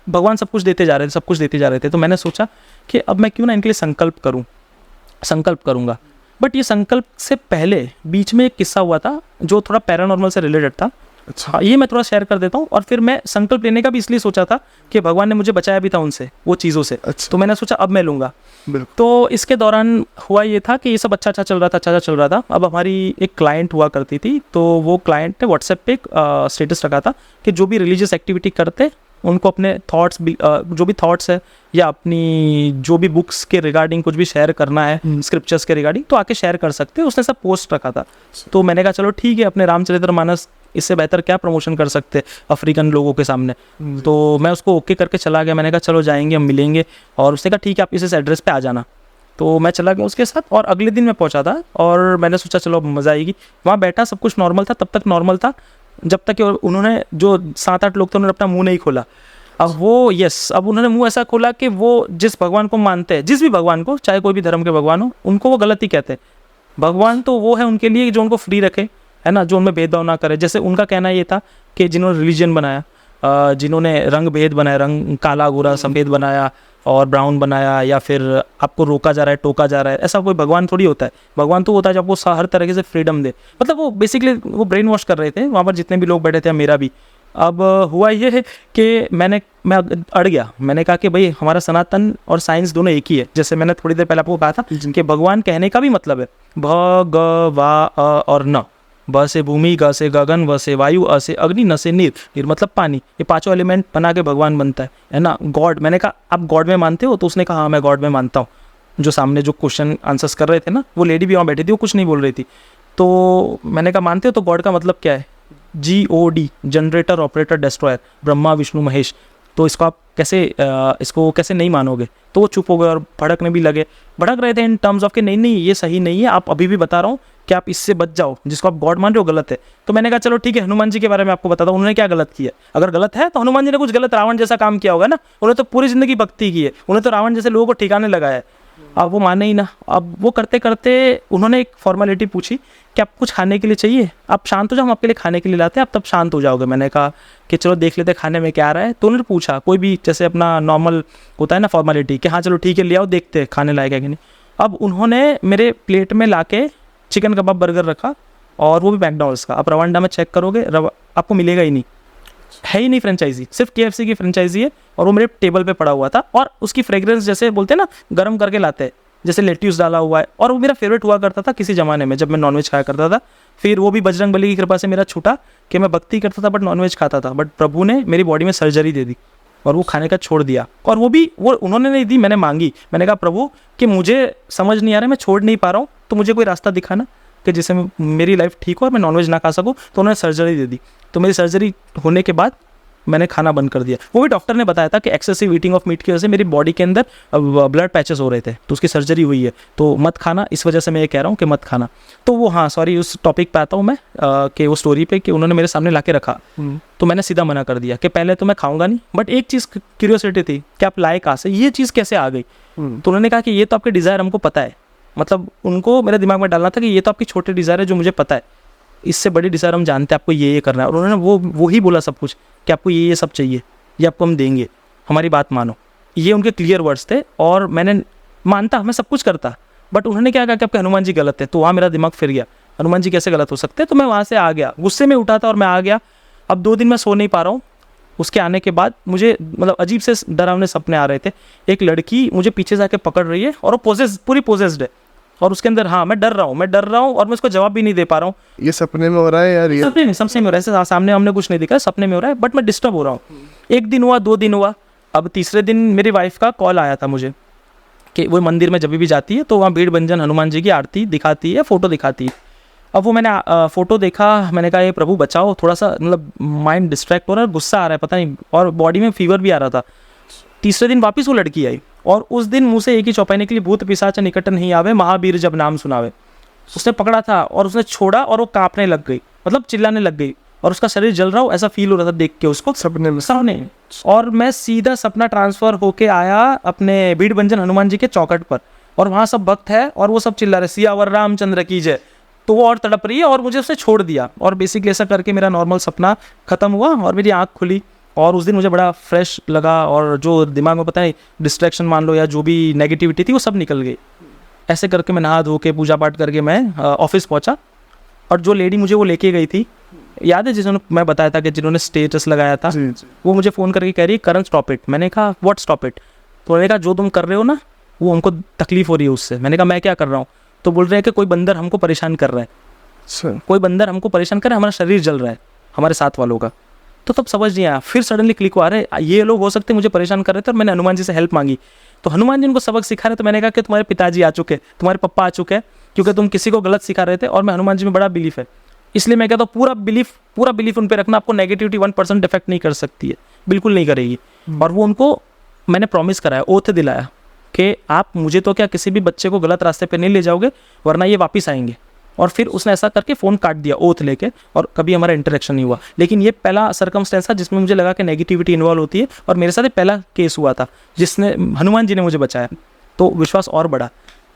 भगवान सब कुछ देते जा रहे थे, सब कुछ देते जा रहे थे। तो मैंने सोचा कि अब मैं क्यों ना इनके लिए संकल्प करूं, संकल्प करूंगा। बट ये संकल्प से पहले बीच में एक किस्सा हुआ था जो थोड़ा पैरानॉर्मल से रिलेटेड था। अच्छा, ये मैं थोड़ा शेयर कर देता हूँ। और फिर मैं संकल्प लेने का भी इसलिए सोचा था कि भगवान ने मुझे बचाया भी था उनसे, वो चीज़ों से। अच्छा। तो मैंने सोचा अब मैं लूँगा। तो इसके दौरान हुआ ये था कि ये सब अच्छा चल रहा था, अच्छा चल रहा था। अब हमारी एक क्लाइंट हुआ करती थी, तो वो क्लाइंट ने व्हाट्सएप पे एक स्टेटस रखा था कि जो भी रिलीजियस एक्टिविटी करते उनको अपने थॉट्स, जो भी थॉट्स है या अपनी जो भी बुक्स के रिगार्डिंग कुछ भी शेयर करना है, स्क्रिप्चर्स के रिगार्डिंग, तो आके शेयर कर सकते हैं। उसने सब पोस्ट रखा था। तो मैंने कहा चलो ठीक है, अपने रामचरितमानस इससे बेहतर क्या प्रमोशन कर सकते अफ्रीकन लोगों के सामने। तो मैं उसको ओके करके चला गया। मैंने कहा चलो जाएंगे, हम मिलेंगे। और उसने कहा ठीक है, आप इस एड्रेस पे आ जाना। तो मैं चला गया उसके साथ और अगले दिन मैं पहुंचा था और मैंने सोचा चलो मज़ा आएगी। वहाँ बैठा, सब कुछ नॉर्मल था, तब तक नॉर्मल था जब तक कि उन्होंने, जो 7-8 लोग थे, उन्होंने अपना मुंह नहीं खोला। अब वो अब उन्होंने मुंह ऐसा खोला कि वो जिस भगवान को मानते हैं, जिस भी भगवान को, चाहे कोई भी धर्म के भगवान हो, उनको वो गलत ही कहते हैं। भगवान तो वो है उनके लिए जो उनको फ्री रखे, है ना, जो उनमें भेदभाव ना करे। जैसे उनका कहना ये था कि जिन्होंने रिलीजन बनाया, जिन्होंने रंग भेद बनाया, रंग काला गोरा सफ़ेद बनाया और ब्राउन बनाया, या फिर आपको रोका जा रहा है, टोका जा रहा है, ऐसा कोई भगवान थोड़ी होता है। भगवान तो होता है जब आपको हर तरीके से फ्रीडम दे। मतलब वो बेसिकली वो ब्रेन वॉश कर रहे थे वहाँ पर जितने भी लोग बैठे थे, मेरा भी। अब हुआ ये है कि मैं अड़ गया। मैंने कहा कि भाई हमारा सनातन और साइंस दोनों एक ही है। जैसे मैंने थोड़ी देर पहले आपको कहा था कि भगवान कहने का भी मतलब है भ और न, ब से भूमि, ग से गगन, व से वायु, अ से अग्नि, न से नीर मतलब पानी। ये पांचों एलिमेंट बना के भगवान बनता है ना। गॉड, मैंने कहा आप गॉड में मानते हो? तो उसने कहा हाँ मैं गॉड में मानता हूँ। जो सामने जो क्वेश्चन आंसर्स कर रहे थे ना, वो लेडी भी वहाँ बैठी थी, वो कुछ नहीं बोल रही थी। तो मैंने कहा मानते हो? तो गॉड का मतलब क्या है? GOD, generator operator destroyer, Brahma Vishnu Mahesh. तो इसको आप इसको कैसे नहीं मानोगे? तो वो चुप हो गए और भड़कने भी लगे। भड़क रहे थे इन टर्म्स ऑफ कि नहीं ये सही नहीं है, आप अभी भी बता रहा हूँ कि आप इससे बच जाओ, जिसको आप गॉड मान रहे हो गलत है। तो मैंने कहा चलो ठीक है, हनुमान जी के बारे में आपको बताता हूँ उन्होंने क्या गलत किया। अगर गलत है तो हनुमान जी ने कुछ गलत रावण जैसा काम किया होगा ना। उन्होंने तो पूरी जिंदगी भक्ति की है, उन्होंने तो रावण जैसे लोगों को ठिकाने लगाया है। अब वो माने ही ना। अब वो करते करते उन्होंने एक फॉर्मेलिटी पूछी कि आप कुछ खाने के लिए चाहिए, आप शांत हो जाओ, हम आपके लिए खाने के लिए लाते हैं, आप तब शांत हो जाओगे। मैंने कहा कि चलो देख लेते खाने में क्या आ रहा है। तो उन्होंने पूछा, कोई भी जैसे अपना नॉर्मल होता है ना फॉर्मेलिटी, कि हाँ चलो ठीक है ले आओ, देखते हैं खाने लायक है कि नहीं। अब उन्होंने मेरे प्लेट में लाके चिकन कबाब बर्गर रखा, और वो भी मैकडॉनल्ड्स का। आप रवांडा में चेक करोगे आपको मिलेगा ही नहीं, है ही नहीं फ्रेंचाइजी, सिर्फ KFC की फ्रेंचाइजी है। और वो मेरे टेबल पे पड़ा हुआ था, और उसकी फ्रेग्रेंस जैसे बोलते हैं ना गर्म करके लाते हैं, जैसे लेट्यूस डाला हुआ है। और वो मेरा फेवरेट हुआ करता था किसी ज़माने में जब मैं नॉनवेज खाया करता था। फिर वो भी बजरंग बली की कृपा से मेरा छूटा कि मैं भक्ति करता था बट नॉनवेज खाता था। बट प्रभु ने मेरी बॉडी में सर्जरी दे दी और वो खाने का छोड़ दिया। और वो भी वो उन्होंने नहीं दी, मैंने मांगी। मैंने कहा प्रभु कि मुझे समझ नहीं आ रहा है, मैं छोड़ नहीं पा रहा हूँ, तो मुझे कोई रास्ता दिखाना कि जिससे मेरी लाइफ ठीक हो और मैं नॉनवेज ना खा सकूँ। तो उन्होंने सर्जरी दे दी। तो मेरी सर्जरी होने के बाद मैंने खाना बंद कर दिया। वो भी डॉक्टर ने बताया था कि एक्सेसिव ईटिंग ऑफ मीट की वजह से मेरी बॉडी के अंदर ब्लड पैचेस हो रहे थे, तो उसकी सर्जरी हुई है, तो मत खाना। इस वजह से मैं ये कह रहा हूँ कि मत खाना। तो वो हाँ सॉरी, उस टॉपिक पे आता हूँ मैं कि वो स्टोरी पे कि उन्होंने मेरे सामने ला के रखा, तो मैंने सीधा मना कर दिया कि पहले तो मैं खाऊंगा नहीं, बट एक चीज़ क्यूरियोसिटी थी कि आप लाए कहाँ से, ये चीज़ कैसे आ गई। तो उन्होंने कहा कि ये तो आपके डिज़ायर हमको पता है। मतलब उनको मेरे दिमाग में डालना था कि ये तो आपकी छोटे डिज़ायर है जो मुझे पता है, इससे बड़ी डिज़ायर हम जानते हैं, आपको ये करना है। और उन्होंने वो ही बोला सब कुछ कि आपको ये सब चाहिए, ये आपको हम देंगे, हमारी बात मानो। ये उनके क्लियर वर्ड्स थे और मैंने मानता, मैं सब कुछ करता, बट उन्होंने क्या कहा कि आपके हनुमान जी गलत है। तो वहाँ मेरा दिमाग फिर गया, हनुमान जी कैसे गलत हो सकते हैं। तो मैं वहाँ से आ गया, गुस्से में उठा था और मैं आ गया। अब 2 दिन मैं सो नहीं पा रहा हूँ। उसके आने के बाद मुझे मतलब अजीब से डरावने सपने आ रहे थे। एक लड़की मुझे पीछे जाके पकड़ रही है और वो पूरी पोजेस्ड है, और उसके अंदर हाँ मैं डर रहा हूँ और मैं उसको जवाब भी नहीं दे पा रहा हूँ। ये सपने में हो रहा है यार? ये सपने में हो रहा है, ऐसे सामने हमने कुछ नहीं दिखा, सपने में हो रहा है, बट मैं डिस्टर्ब हो रहा हूँ। 1 दिन हुआ, 2 दिन हुआ। अब तीसरे दिन मेरी वाइफ का कॉल आया था मुझे कि वो मंदिर में जब भी जाती है तो वहाँ भीड़ भंजन हनुमान जी की आरती दिखाती है, फ़ोटो दिखाती है। अब वो मैंने फ़ोटो देखा, मैंने कहा ये प्रभु बचाओ, थोड़ा सा मतलब माइंड डिस्ट्रैक्ट हो रहा है, गुस्सा आ रहा है पता नहीं, और बॉडी में फीवर भी आ रहा था। तीसरे दिन वापस वो लड़की आई और उस दिन मुँह से एक ही चौपाई निकली, भूत पिशाच निकट नहीं आवे, महावीर जब नाम सुनावे। उसने पकड़ा था और उसने छोड़ा और वो काँपने लग गई, मतलब चिल्लाने लग गई, और उसका शरीर जल रहा हो ऐसा फील हो रहा था देख के उसको सपने में? सामने। और मैं सीधा सपना ट्रांसफ़र होके आया अपने भीड़ भंजन हनुमान जी के चौखट पर, और वहाँ सब भक्त है और वो सब चिल्ला रहे सियावर रामचंद्र की जय। तो वो और तड़प रही है और मुझे उसने छोड़ दिया, और बेसिकली ऐसा करके मेरा नॉर्मल सपना ख़त्म हुआ और मेरी आँख खुली। और उस दिन मुझे बड़ा फ्रेश लगा, और जो दिमाग में पता नहीं डिस्ट्रैक्शन मान लो या जो भी नेगेटिविटी थी वो सब निकल गई। ऐसे करके मैं नहा धो के पूजा पाठ करके मैं ऑफिस पहुंचा, और जो लेडी मुझे वो लेके गई थी, याद है जिन्होंने मैं बताया था कि जिन्होंने स्टेटस लगाया था, जी जी। वो मुझे फ़ोन करके कह रही है करण स्टॉप इट। मैंने कहा व्हाट स्टॉप इट? तो उन्होंने कहा जो तुम कर रहे हो ना वो हमको तकलीफ हो रही है उससे। मैंने कहा मैं क्या कर रहा हूँ? तो बोल रहे हैं कि कोई बंदर हमको परेशान कर रहा है, अच्छा। कोई बंदर हमको परेशान कर रहा है, हमारा शरीर जल रहा है हमारे साथ वालों का। तो तब समझ नहीं आया, फिर सडनली क्लिक हुआ, अरे ये लोग हो सकते मुझे परेशान कर रहे थे, और मैंने हनुमान जी से हेल्प मांगी। तो हनुमान जी उनको सबक सिखा रहे। तो मैंने कहा कि तुम्हारे पिताजी आ चुके, तुम्हारे पप्पा आ चुके हैं, क्योंकि तुम किसी को गलत सिखा रहे थे, और मैं हनुमान जी में बड़ा बिलीफ है, इसलिए मैं कहता हूँ पूरा बिलीफ उन पर रखना। आपको नेगेटिविटी 1% इफेक्ट नहीं कर सकती है, बिल्कुल नहीं करेगी। और वो उनको मैंने प्रॉमिस कराया, ओथ दिलाया कि आप मुझे तो क्या किसी भी बच्चे को गलत रास्ते पे नहीं ले जाओगे, वरना ये वापस आएंगे। और फिर उसने ऐसा करके फ़ोन काट दिया ओथ लेके, और कभी हमारा इंटरेक्शन नहीं हुआ। लेकिन ये पहला सर्कमस्टेंस था जिसमें मुझे लगा कि नेगेटिविटी इन्वॉल्व होती है, और मेरे साथ ये पहला केस हुआ था जिसने हनुमान जी ने मुझे बचाया, तो विश्वास और बढ़ा।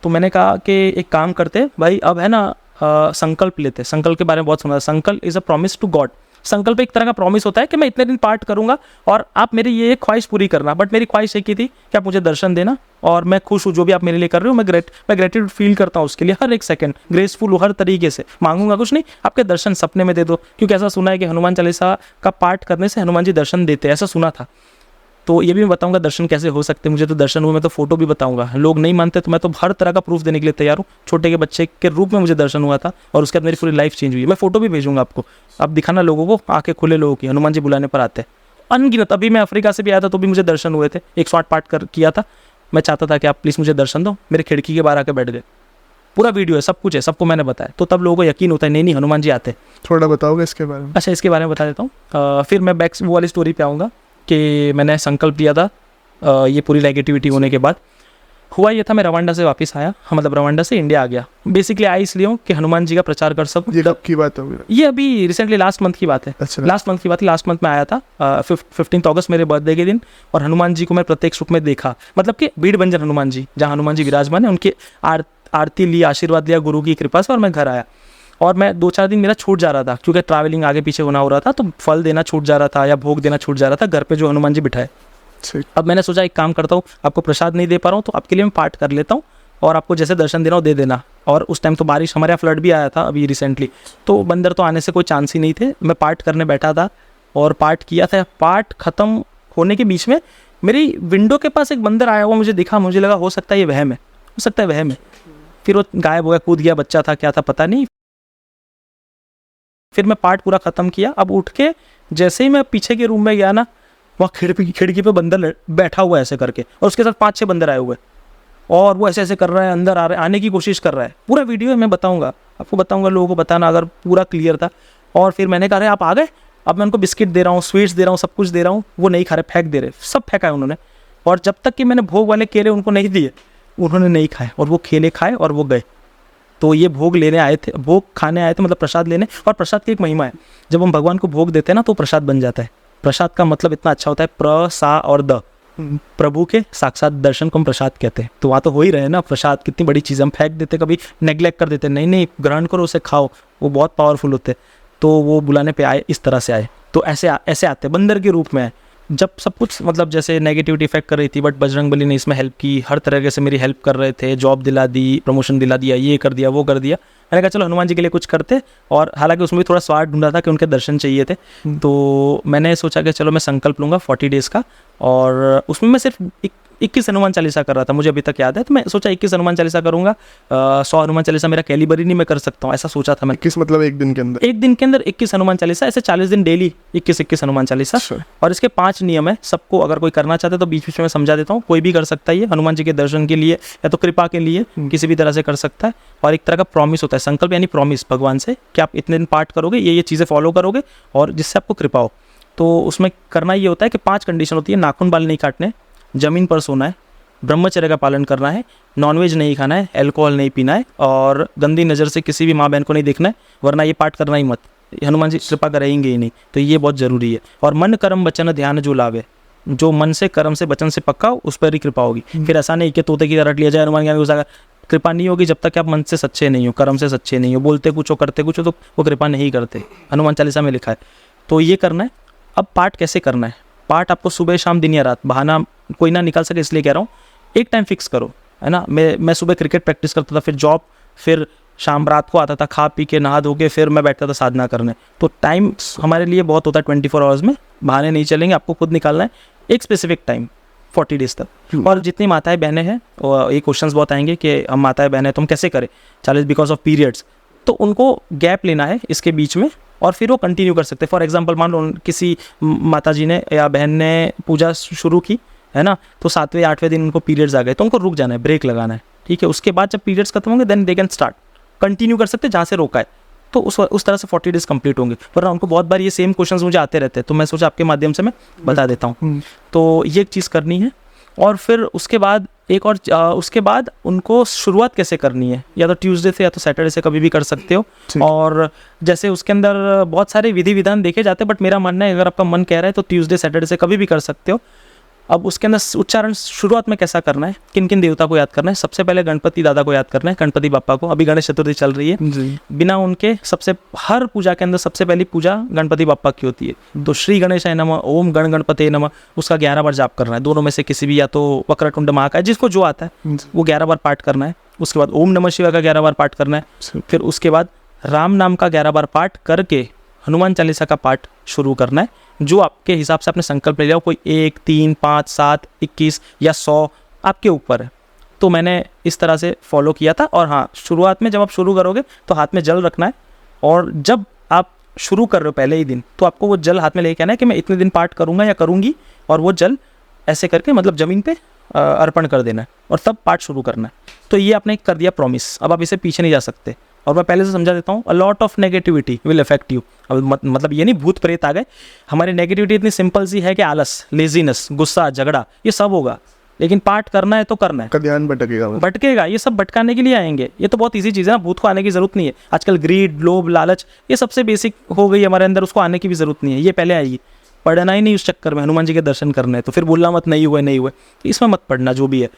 तो मैंने कहा कि एक काम करते भाई, अब है ना संकल्प लेते। संकल्प के बारे में बहुत सुना था। संकल्प is a promise to God. संकल्प एक तरह का प्रॉमिस होता है कि मैं इतने दिन पाठ करूंगा और आप मेरी ये ख्वाहिश पूरी करना। बट मेरी ख्वाहिश एक ही थी कि आप मुझे दर्शन देना, और मैं खुश हूँ जो भी आप मेरे लिए कर रहे हो, मैं ग्रेटिट्यूड फील करता हूँ उसके लिए हर एक सेकंड, ग्रेसफुल हूँ हर तरीके से, मांगूंगा कुछ नहीं, आपके दर्शन सपने में दे दो। क्योंकि ऐसा सुना है कि हनुमान चालीसा का पाठ करने से हनुमान जी दर्शन देते हैं, ऐसा सुना था। तो ये भी मैं बताऊंगा दर्शन कैसे हो सकते हैं। मुझे तो दर्शन हुए, मैं तो फोटो भी बताऊंगा। लोग नहीं मानते तो मैं तो हर तरह का प्रूफ देने के लिए तैयार हूँ। छोटे के बच्चे के रूप में मुझे दर्शन हुआ था, और उसके बाद मेरी पूरी लाइफ चेंज हुई है। मैं फोटो भी भेजूंगा आपको, आप दिखाना लोगों को, आंखें खुले लोगों की, हनुमान जी बुलाने पर आते हैं अनगिनत। अभी मैं अफ्रीका से भी आया था तो भी मुझे दर्शन हुए थे, 108 पाठ किया था। मैं चाहता था कि आप प्लीज़ मुझे दर्शन दो, मेरे खिड़की के बाहर आके बैठ गए। पूरा वीडियो है, सब कुछ है, सबको मैंने बताया। तो तब लोगों को यकीन होता है नहीं हनुमान जी आते हैं। थोड़ा बताओगे इसके बारे में? अच्छा, इसके बारे में बता देता हूँ। फिर मैं बैक वो वाली स्टोरी पे आऊँगा कि मैंने संकल्प लिया था ये पूरी नेगेटिविटी होने के बाद। हुआ ये था, मैं रवांडा से वापस आया, मतलब रवांडा से इंडिया आ गया। बेसिकली आया इसलिए हूँ कि हनुमान जी का प्रचार कर सकूँ। ये कब की बात होगी? ये अभी रिसेंटली लास्ट मंथ की बात है। अच्छा। लास्ट मंथ की बात है, लास्ट मंथ में आया था 15 अगस्त मेरे बर्थडे के दिन, और हनुमान जी को मैं प्रत्यक्ष रूप में देखा। मतलब कि भीड़ भंजन हनुमान जी, जहाँ हनुमान जी विराजमान है, उनकी आरती ली, आशीर्वाद लिया गुरु की कृपा से, और मैं घर आया। और मैं 2-4 दिन मेरा छूट जा रहा था, क्योंकि ट्रैवलिंग आगे पीछे होना हो रहा था, तो फल देना छूट जा रहा था या भोग देना छूट जा रहा था घर पे जो हनुमान जी बिठाए। अब मैंने सोचा एक काम करता हूँ, आपको प्रसाद नहीं दे पा रहा हूँ तो आपके लिए मैं पाठ कर लेता हूँ, और आपको जैसे दर्शन देना हो दे देना। और उस टाइम तो बारिश, हमारे यहाँ फ्लड भी आया था अभी रिसेंटली, तो बंदर तो आने से कोई चांस ही नहीं थे। मैं पाठ करने बैठा था और पाठ किया था। पाठ खत्म होने के बीच में मेरी विंडो के पास एक बंदर आया हुआ मुझे दिखा। मुझे लगा हो सकता है ये वहम है, हो सकता है वहम है। फिर वो गायब हो गया, कूद गया, बच्चा था क्या था पता नहीं। फिर मैं पाठ पूरा ख़त्म किया। अब उठ के जैसे ही मैं पीछे के रूम में गया ना, वहाँ खिड़की पे बंदर बैठा हुआ है ऐसे करके, और उसके साथ 5-6 बंदर आए हुए, और वो ऐसे ऐसे कर रहा है, अंदर आने की कोशिश कर रहा है। पूरा वीडियो है, मैं बताऊंगा आपको, बताऊंगा लोगों को बताना अगर पूरा क्लियर था। और फिर मैंने कहा अरे आप आ गए। अब मैं उनको बिस्किट दे रहा हूँ, स्वीट्स दे रहा हूँ, सब कुछ दे रहा हूँ, वो नहीं खा रहे, फेंक दे रहे, सब फेंका है उन्होंने। और जब तक कि मैंने भोग वाले केले उनको नहीं दिए, उन्होंने नहीं खाए, और वो केले खाए और वो गए। तो ये भोग लेने आए थे, भोग खाने आए थे, मतलब प्रसाद लेने। और प्रसाद की एक महिमा है, जब हम भगवान को भोग देते हैं ना तो प्रसाद बन जाता है। प्रसाद का मतलब इतना अच्छा होता है, प्र सा और द, प्रभु के साक्षात दर्शन को हम प्रसाद कहते हैं। तो वहाँ तो हो ही रहे हैं ना, प्रसाद कितनी बड़ी चीज़, हम फेंक देते, कभी नेग्लेक्ट कर देते, नहीं नहीं ग्रहण करो, उसे खाओ, वो बहुत पावरफुल होते। तो वो बुलाने पे आए, इस तरह से आए, तो ऐसे आते, बंदर के रूप में आए। जब सब कुछ मतलब जैसे नेगेटिविटी इफेक्ट कर रही थी, बट बजरंगबली ने इसमें हेल्प की, हर तरीके से मेरी हेल्प कर रहे थे, जॉब दिला दी, प्रमोशन दिला दिया, ये कर दिया, वो कर दिया। मैंने कहा चलो हनुमान जी के लिए कुछ करते, और हालांकि उसमें भी थोड़ा स्वाद ढूंढा था कि उनके दर्शन चाहिए थे। तो मैंने सोचा कि चलो मैं संकल्प लूँगा 40 डेज़ का, और उसमें मैं सिर्फ 21 हनुमान चालीसा कर रहा था, मुझे अभी तक याद है। तो मैं सोचा 21 हनुमान चालीसा करूँगा, 100 हनुमान चालीसा मेरा कैलिबर ही नहीं मैं कर सकता हूँ, ऐसा सोचा था मैंने। किस मतलब एक दिन के अंदर? एक दिन के अंदर 21 हनुमान चालीसा, ऐसे 40 दिन डेली 21 हनुमान चालीसा। और इसके 5 नियम है, सबको अगर कोई करना चाहते तो बीच बीच में समझा देता हूँ, कोई भी कर सकता है ये, हनुमान जी के दर्शन के लिए या तो कृपा के लिए, किसी भी तरह से कर सकता है। और एक तरह का प्रॉमिस होता है, संकल्प यानी प्रॉमिस भगवान से कि आप इतने दिन पाठ करोगे, ये चीज़ें फॉलो करोगे और जिससे आपको कृपा हो। तो उसमें करना ये होता है कि 5 कंडीशन होती है, नाखून बाल नहीं काटने, ज़मीन पर सोना है, ब्रह्मचर्य का पालन करना है, नॉनवेज नहीं खाना है, अल्कोहल नहीं पीना है, और गंदी नज़र से किसी भी माँ बहन को नहीं देखना है, वरना ये पाठ करना ही मत, हनुमान जी कृपा करेंगे ही नहीं। तो ये बहुत ज़रूरी है। और मन कर्म वचन ध्यान जो लावे, जो मन से कर्म से वचन से पक्का हो, उस पर ही कृपा होगी। फिर ऐसा नहीं कि तोते की तरह रट लिया जाए हनुमान ज्ञान, कृपा नहीं होगी जब तक आप मन से सच्चे नहीं हो, कर्म से सच्चे नहीं हो, बोलते कुछ हो करते कुछ हो, तो वो कृपा नहीं करते, हनुमान चालीसा में लिखा है। तो ये करना है। अब पाठ कैसे करना है? पाठ आपको सुबह शाम दिन या रात, बहाना कोई ना निकाल सके इसलिए कह रहा हूँ, एक टाइम फिक्स करो, है ना। मैं सुबह क्रिकेट प्रैक्टिस करता था, फिर जॉब, फिर शाम रात को आता था, खा पी के नहा धो के फिर मैं बैठता था साधना करने। तो टाइम हमारे लिए बहुत होता है 24 आवर्स में, बहाने नहीं चलेंगे, आपको खुद निकालना है एक स्पेसिफिक टाइम 40 डेज़ तक। और जितनी माताएं बहनें हैं, ये क्वेश्चंस बहुत आएंगे कि हम माताएं बहनें तो हम कैसे करें 40 बिकॉज ऑफ पीरियड्स, तो उनको गैप लेना है इसके बीच में और फिर वो कंटिन्यू कर सकते हैं। फॉर एग्जांपल मान लो किसी माता जी ने या बहन ने पूजा शुरू की, है ना, तो 7वें 8वें दिन उनको पीरियड्स आ गए, तो उनको रुक जाना है, ब्रेक लगाना है, ठीक है। उसके बाद जब पीरियड्स खत्म होंगे then they can start, continue कर सकते हैं जहाँ से रोका है। तो उस तरह से 40 डेज़ कंप्लीट होंगे। वरना उनको बहुत बार ये सेम क्वेश्चंस मुझे आते रहते हैं, तो मैं सोचा आपके माध्यम से मैं बता देता हूँ। तो ये एक चीज़ करनी है। और फिर उसके बाद एक और उसके बाद उनको शुरुआत कैसे करनी है, या तो ट्यूसडे से या तो सैटरडे से, कभी भी कर सकते हो। और जैसे उसके अंदर बहुत सारे विधि विधान देखे जाते हैं, बट मेरा मानना है अगर आपका मन कह रहा है तो ट्यूसडे सैटरडे से कभी भी कर सकते हो। अब उसके अंदर उच्चारण शुरुआत में कैसा करना है, किन किन देवता को याद करना है? सबसे पहले गणपति दादा को याद करना है, गणपति बापा को। अभी गणेश चतुर्थी चल रही है, बिना उनके हर पूजा के अंदर सबसे पहली पूजा गणपति बापा की होती है। तो श्री गणेशाय नमः, ओम गण गणपते नमः, उसका 11 बार जाप करना है। दोनों में से किसी भी, या तो वक्रतुंड महाकाय, जिसको जो आता है वो 11 बार पाठ करना है। उसके बाद ओम नमः शिवाय का 11 बार पाठ करना है। फिर उसके बाद राम नाम का 11 बार पाठ करके हनुमान चालीसा का पाठ शुरू करना है, जो आपके हिसाब से आपने संकल्प ले लिया हो, कोई 1, 3, 5, 7, 21 या 100, आपके ऊपर है। तो मैंने इस तरह से फॉलो किया था। और हाँ, शुरुआत में जब आप शुरू करोगे तो हाथ में जल रखना है, और जब आप शुरू कर रहे हो पहले ही दिन, तो आपको वो जल हाथ में लेके आना है कि मैं इतने दिन पाठ करूँगा या करूँगी, और वो जल ऐसे करके मतलब ज़मीन पे अर्पण कर देना है, और तब पाठ शुरू करना है। तो ये आपने कर दिया प्रॉमिस, अब आप इसे पीछे नहीं जा सकते। और मैं पहले से समझा देता हूँ, a lot of negativity will affect you. अब मतलब ये नहीं भूत प्रेत आ गए, हमारी नेगेटिविटी इतनी सिंपल सी है कि आलस, लेजीनेस, गुस्सा, झगड़ा, ये सब होगा, लेकिन पाठ करना है तो करना है। का ध्यान भटकेगा, ये सब भटकाने के लिए आएंगे। ये तो बहुत ईजी चीज़ है ना, भूत को आने की जरूरत नहीं है। आजकल ग्रीड, लोभ, लालच, ये सबसे बेसिक हो गई हमारे अंदर, उसको आने की भी जरूरत नहीं है, ये पहले आएगी। पढ़ना ही नहीं उस चक्कर में, हनुमान जी के दर्शन करने हैं, तो फिर बोलना मत नहीं हुए, इसमें मत पढ़ना, जो भी है।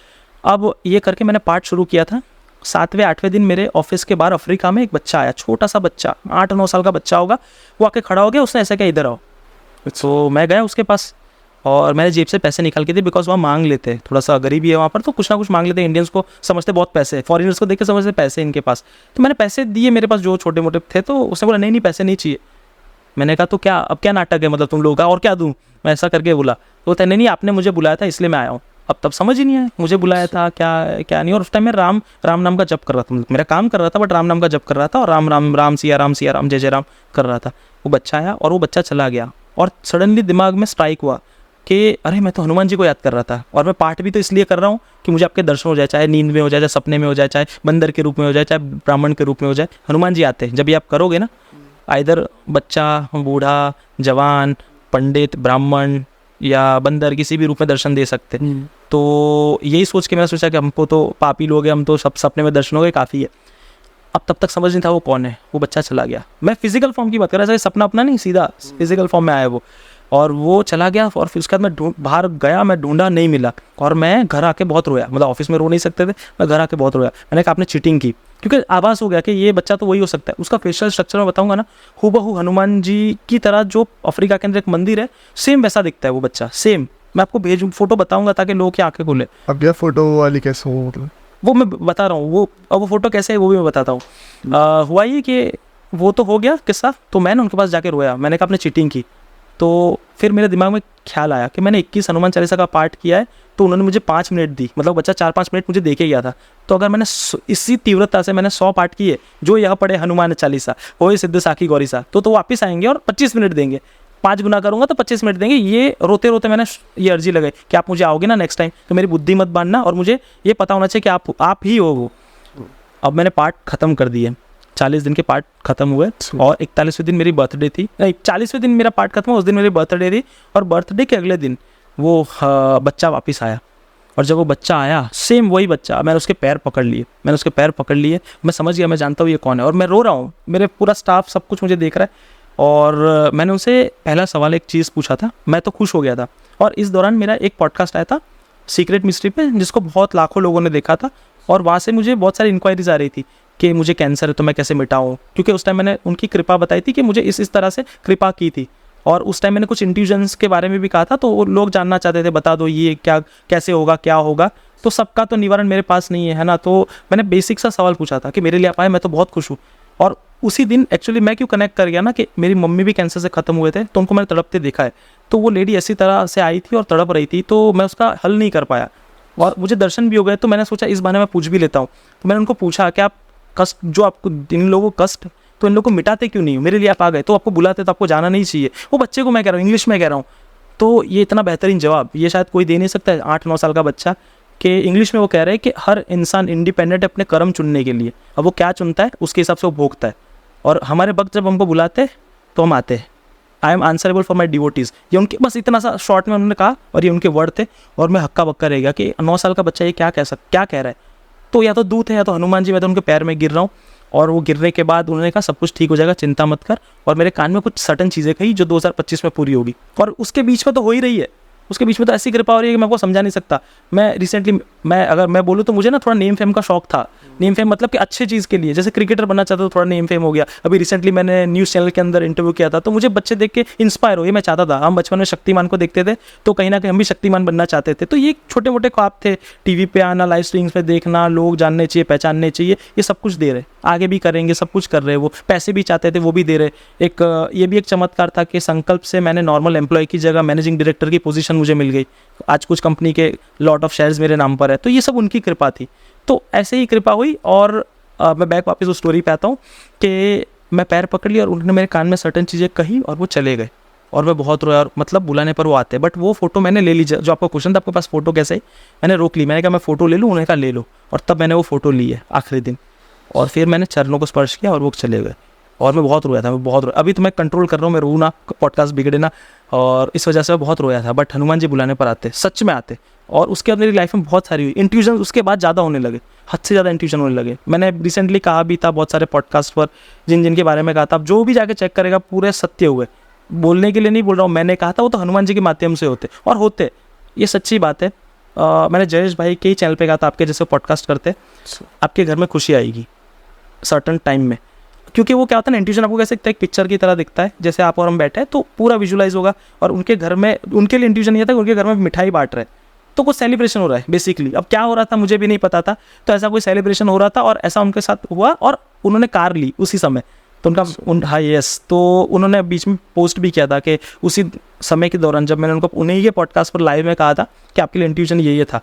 अब ये करके मैंने पाठ शुरू किया था। 7वें 8वें दिन मेरे ऑफिस के बाहर अफ्रीका में एक बच्चा आया, छोटा सा बच्चा, 8-9 साल का बच्चा होगा। वो आके खड़ा हो गया, उसने ऐसा क्या, इधर आओ। तो मैं गया उसके पास, और मैंने जेब से पैसे निकाल के दिए, बिकॉज वहाँ मांग लेते, थोड़ा सा गरीबी है वहाँ पर, तो कुछ ना कुछ मांग लेते। इंडियंस को समझते बहुत पैसे, फॉरेनर्स को देख के समझते पैसे इनके पास। तो मैंने पैसे दिए, मेरे पास जो छोटे मोटे थे। तो उसने बोला नहीं पैसे नहीं चाहिए। मैंने कहा तो क्या, अब क्या नाटक है, मतलब तुम लोगों का, और क्या दूँ मैं, ऐसा करके बोला। तो नहीं आपने मुझे बुलाया था इसलिए मैं आया हूँ। अब तब समझ ही नहीं आया मुझे बुलाया था क्या नहीं। और उस टाइम मैं राम नाम का जप कर रहा था, मतलब मेरा काम कर रहा था, बट राम नाम का जप कर रहा था, और राम सिया राम जय जय राम कर रहा था। वो बच्चा आया और वो बच्चा चला गया, और सडनली दिमाग में स्ट्राइक हुआ कि अरे मैं तो हनुमान जी को याद कर रहा था, और मैं पाठ भी तो इसलिए कर रहा हूँ कि मुझे आपके दर्शन हो जाए, चाहे नींद में हो जाए, चाहे सपने में हो जाए, चाहे बंदर के रूप में हो जाए, चाहे ब्राह्मण के रूप में हो जाए, हनुमान जी आते हैं। जब ये आप करोगे ना, आइदर बच्चा, बूढ़ा, जवान, पंडित, ब्राह्मण या बंदर, किसी भी रूप में दर्शन दे सकते। तो यही सोच के मैंने सोचा कि हमको तो पापी लोग हैं, हम तो सब सपने में दर्शन हो गए, काफ़ी है। अब तब तक समझ नहीं था वो कौन है, वो बच्चा चला गया। मैं फिजिकल फॉर्म की बात कर रहा था, सपना अपना नहीं, सीधा फिजिकल फॉर्म में आया वो। और वो चला गया और फिर उसके बाद मैं बाहर गया, मैं ढूंढा, नहीं मिला और मैं घर आके बहुत रोया। मतलब ऑफिस में रो नहीं सकते थे, मैं घर आके बहुत रोया। मैंने कहा आपने चीटिंग की, क्योंकि आभास हो गया कि ये बच्चा तो वही हो सकता है। उसका फेशियल स्ट्रक्चर मैं बताऊंगा ना, हूबहू हनुमान जी की तरह जो अफ्रीका के अंदर एक मंदिर है सेम वैसा दिखता है वो बच्चा, सेम। मैं आपको भेजूँ फोटो बताऊंगा ताकि लोगों की आंखें खुले। अब यह फोटो वाली कैसे हो मतलब? वो मैं बता रहा हूँ, वो फोटो कैसे है वो भी मैं बताता हूँ। हुआ ये कि वो तो हो गया किस्सा, तो मैंने उनके पास जाके रोया, मैंने कहा आपने चीटिंग की। तो फिर मेरे दिमाग में ख्याल आया कि मैंने 21 हनुमान चालीसा का पाठ किया है, तो उन्होंने मुझे 5 मिनट दी, मतलब बच्चा 4-5 मिनट मुझे दे के गया था। तो अगर मैंने इसी तीव्रता से मैंने 100 पाठ किए, जो यह पढ़े हनुमान चालीसा होए सिद्ध साखी गौरी सा, तो वापस आएंगे और 25 मिनट देंगे। 5 गुना करूंगा तो 25 मिनट देंगे। ये रोते रोते मैंने ये अर्जी लगाई कि आप मुझे आओगे ना नेक्स्ट टाइम, तो मेरी बुद्धि मत बांधना और मुझे ये पता होना चाहिए कि आप ही हो वो। अब मैंने पाठ खत्म कर दिए, 40 दिन के पाठ खत्म हुए और 41वें दिन मेरी बर्थडे थी, नहीं 40वें दिन मेरा पाठ खत्म हुआ, उस दिन मेरी बर्थडे थी। और बर्थडे के अगले दिन वो बच्चा वापस आया, और जब वो बच्चा आया सेम वही बच्चा, मैंने उसके पैर पकड़ लिए, मैं समझ गया, मैं जानता हूँ ये कौन है, और मैं रो रहा हूँ, मेरे पूरा स्टाफ सब कुछ मुझे देख रहा है। और मैंने उनसे पहला सवाल एक चीज़ पूछा था, मैं तो खुश हो गया था। और इस दौरान मेरा एक पॉडकास्ट आया था सीक्रेट मिस्ट्री पे, जिसको बहुत लाखों लोगों ने देखा था, और वहाँ से मुझे बहुत सारी इंक्वायरीज आ रही थी कि मुझे कैंसर है तो मैं कैसे मिटाऊँ, क्योंकि उस टाइम मैंने उनकी कृपा बताई थी कि मुझे इस तरह से कृपा की थी। और उस टाइम मैंने कुछ इंट्यूजन्स के बारे में भी कहा था, तो वो लोग जानना चाहते थे, बता दो ये क्या कैसे होगा, क्या होगा। तो सबका तो निवारण मेरे पास नहीं है ना, तो मैंने बेसिक सा सवाल पूछा था कि मेरे लिए आप आए, मैं तो बहुत खुश हूँ। और उसी दिन एक्चुअली मैं क्यों कनेक्ट कर गया ना कि मेरी मम्मी भी कैंसर से ख़त्म हुए थे, तो उनको मैंने तड़पते देखा है। तो वो लेडी ऐसी तरह से आई थी और तड़प रही थी, तो मैं उसका हल नहीं कर पाया, और मुझे दर्शन भी हो गए। तो मैंने सोचा इस बारे में पूछ भी लेता हूँ। तो मैंने उनको पूछा कि आप कष्ट जो आपको, इन लोगों को कष्ट, तो इन लोगों को मिटाते क्यों नहीं हो? मेरे लिए आप आ गए, तो आपको बुलाते तो आपको जाना नहीं चाहिए। वो बच्चे को मैं कह रहा हूँ, इंग्लिश में कह रहा हूँ। तो ये इतना बेहतरीन जवाब ये शायद कोई दे नहीं सकता है, 8-9 साल का बच्चा, कि इंग्लिश में वो कह रहे हैं कि हर इंसान इंडिपेंडेंट है अपने कर्म चुनने के लिए। अब वो क्या चुनता है उसके हिसाब से वो भोगता है। और हमारे वक्त जब हमको बुलाते हैं तो हम आते हैं। I am answerable for my devotees, ये उनके बस इतना सा शॉर्ट में उन्होंने कहा, और ये उनके वर्ड थे। और मैं हक्का बक्का रह गया कि 9 साल का बच्चा ये क्या कह रहा है। तो या तो दूत है या तो हनुमान जी, मैं तो उनके पैर में गिर रहा हूँ। और वो गिरने के बाद उन्होंने कहा सब कुछ ठीक हो जाएगा, चिंता मत कर। और मेरे कान में कुछ सटन चीज़ें कही जो 2025 में पूरी होगी, और उसके बीच में तो हो ही रही है। उसके बीच में तो ऐसी कृपा हो रही है कि मैं आपको समझा नहीं सकता। मैं रिसेंटली अगर मैं बोलूँ तो मुझे ना थोड़ा नेम फेम का शौक था। नेम फेम मतलब कि अच्छे चीज़ के लिए, जैसे क्रिकेटर बनना चाहता तो थोड़ा नेम फेम हो गया। अभी रिसेंटली मैंने न्यूज़ चैनल के अंदर इंटरव्यू किया था, तो मुझे बच्चे देख के इंस्पायर हो, ये मैं चाहता था। हम बचपन में शक्तिमान को देखते थे, तो कहीं ना कहीं हम भी शक्तिमान बनना चाहते थे। तो ये छोटे मोटे ख्वाब थे, टीवी पे आना, लाइव स्ट्रीम्स पे देखना, लोग जानने चाहिए, पहचानने चाहिए, ये सब कुछ दे रहे, आगे भी करेंगे, सब कुछ कर रहे। वो पैसे भी चाहते थे, वो भी दे रहे। ये भी एक चमत्कार था कि संकल्प से मैंने नॉर्मल एम्प्लॉय की जगह मैनेजिंग डायरेक्टर की पोजीशन मुझे मिल गई। आज कुछ कंपनी के लॉट ऑफ शेयर्स मेरे नाम पर है, तो ये सब उनकी कृपा थी। तो ऐसे ही कृपा हुई। और मैं बैक वापस उस स्टोरी पे आता हूँ कि मैं पैर पकड़ लिया और उन्होंने मेरे कान में सर्टन चीज़ें कही और वो चले गए। और मैं बहुत रोया, और मतलब बुलाने पर वो आते। बट वो फोटो मैंने ले ली, जो आपका क्वेश्चन था आपके पास फोटो कैसे, मैंने रोक ली। मैंने कहा मैं फ़ोटो ले लूँ, उन्होंने कहा ले लो। और तब मैंने वो फ़ोटो ली है आखिरी दिन, और फिर मैंने चरणों को स्पर्श किया और वो चले गए। और मैं बहुत रोया था, मैं बहुत रोया। अभी तो मैं कंट्रोल कर रहा हूँ, मैं रो ना, पॉडकास्ट बिगड़े ना, और इस वजह से मैं बहुत रोया था। बट हनुमान जी बुलाने पर आते, सच में आते। और उसके बाद मेरी लाइफ में बहुत सारी हुई इंट्यूजन, उसके बाद ज़्यादा होने लगे, हद से ज़्यादा इंट्यूजन होने लगे। मैंने रिसेंटली कहा भी था बहुत सारे पॉडकास्ट पर, जिन के बारे में कहा था, आप जो भी जाके चेक करेगा पूरे सत्य हुए। बोलने के लिए नहीं बोल रहा हूँ, मैंने कहा था वो तो हनुमान जी के माध्यम से होते और होते, ये सच्ची बात है। मैंने जयेश भाई के ही चैनल पे कहा था, आपके जैसे पॉडकास्ट करते आपके घर में खुशी आएगी सर्टन टाइम में। क्योंकि वो क्या होता है ना, इंट्यूजन आपको कैसे दिखता है, एक पिक्चर की तरह दिखता है, जैसे आप और हम बैठे हैं तो पूरा विजुलाइज होगा। और उनके घर में, उनके लिए इंट्यूजन ये था कि उनके घर में मिठाई बांट रहे, तो कुछ सेलिब्रेशन हो रहा है बेसिकली। अब क्या हो रहा था मुझे भी नहीं पता था, तो ऐसा कोई सेलिब्रेशन हो रहा था और ऐसा उनके साथ हुआ। और उन्होंने कार ली उसी समय, तो उनका हाँ यस, तो उन्होंने बीच में पोस्ट भी किया था कि उसी समय के दौरान जब मैंने उनको उन्हीं के पॉडकास्ट पर लाइव में कहा था कि आपके लिए इंट्यूजन ये था,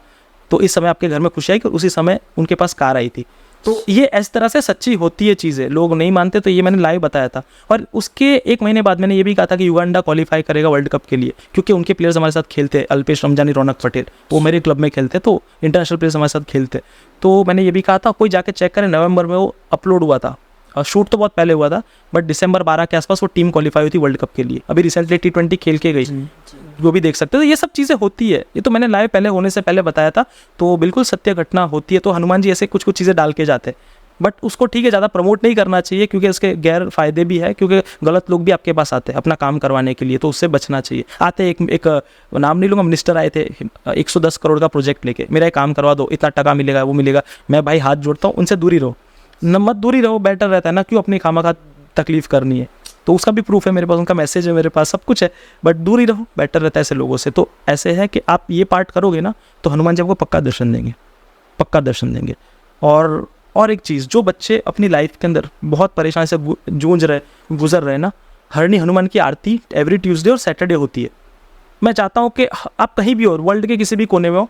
तो इस समय आपके घर में खुशी आई कि उसी समय उनके पास कार आई थी। तो ये इस तरह से सच्ची होती है चीज़ें, लोग नहीं मानते, तो ये मैंने लाइव बताया था। और उसके 1 महीने बाद मैंने ये भी कहा था कि युगांडा क्वालिफाई करेगा वर्ल्ड कप के लिए, क्योंकि उनके प्लेयर्स हमारे साथ खेलते, अल्पेश रमजानी, रौनक पटेल, वो मेरे क्लब में खेलते, तो इंटरनेशनल प्लेयर्स हमारे साथ खेलते। तो मैंने ये भी कहा था, कोई जाके चेक करें, नवंबर में वो अपलोड हुआ था। शूट तो बहुत पहले हुआ था, बट दिसंबर 12 के आसपास वो टीम क्वालिफाई हुई थी वर्ल्ड कप के लिए। अभी रिसेंटली T20 खेल के गई, वो भी देख सकते हो। तो ये सब चीज़ें होती है, ये तो मैंने लाइव पहले होने से पहले बताया था, तो बिल्कुल सत्य घटना होती है। तो हनुमान जी ऐसे कुछ कुछ चीज़ें डाल के जाते हैं। बट उसको ठीक है ज़्यादा प्रमोट नहीं करना चाहिए, क्योंकि इसके गैर फायदे भी है, क्योंकि गलत लोग भी आपके पास आते हैं अपना काम करवाने के लिए, तो उससे बचना चाहिए। आते एक नाम नहीं लूँगा, मिनिस्टर आए थे 110 करोड़ का प्रोजेक्ट लेके, मेरा एक काम करवा दो, इतना टका मिलेगा, वो मिलेगा। मैं भाई हाथ जोड़ता हूँ, उनसे दूरी रहो, मत दूरी रहो, बेटर रहता है ना, क्यों अपनी खामखा तकलीफ करनी है। तो उसका भी प्रूफ है मेरे पास, उनका मैसेज है मेरे पास, सब कुछ है, बट दूर ही रहो, बेटर रहता है ऐसे लोगों से। तो ऐसे है कि आप ये पार्ट करोगे ना तो हनुमान जी आपको पक्का दर्शन देंगे, पक्का दर्शन देंगे। और एक चीज़, जो बच्चे अपनी लाइफ के अंदर बहुत परेशानी से गुजर रहे ना, हरणी हनुमान की आरती एवरी ट्यूसडे और सैटरडे होती है। मैं चाहता हूँ कि आप कहीं भी हो, वर्ल्ड के किसी भी कोने में हो,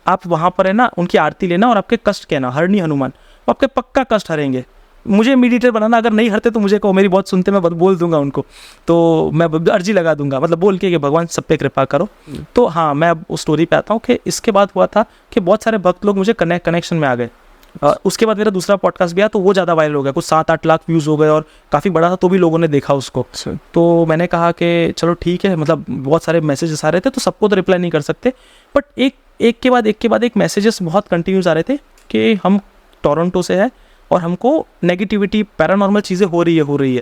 आप वहाँ पर है ना उनकी आरती लेना और आपके कष्ट कहना हरणी हनुमान, वो आपके पक्का कष्ट हरेंगे। मुझे मीडिएटर बनाना, अगर नहीं हरते तो मुझे कहो, मेरी बहुत सुनते, मैं बोल दूंगा उनको, तो मैं अर्जी लगा दूंगा, मतलब बोल के कि भगवान सब पे कृपा करो। तो हाँ, मैं अब उस स्टोरी पे आता हूँ कि इसके बाद हुआ था कि बहुत सारे भक्त लोग मुझे कनेक्शन में आ गए। उसके बाद मेरा दूसरा पॉडकास्ट भी आया, तो वो ज़्यादा वायरल हो गया, कुछ 7-8 लाख व्यूज़ हो गए और काफ़ी बड़ा था, तो भी लोगों ने देखा उसको। तो मैंने कहा कि चलो ठीक है, मतलब बहुत सारे मैसेजेस आ रहे थे, तो सबको तो रिप्लाई नहीं कर सकते, बट एक के बाद एक मैसेजेस बहुत कंटिन्यूस आ रहे थे कि हम टोरंटो से है और हमको नेगेटिविटी, पैरानॉर्मल चीज़ें हो रही है।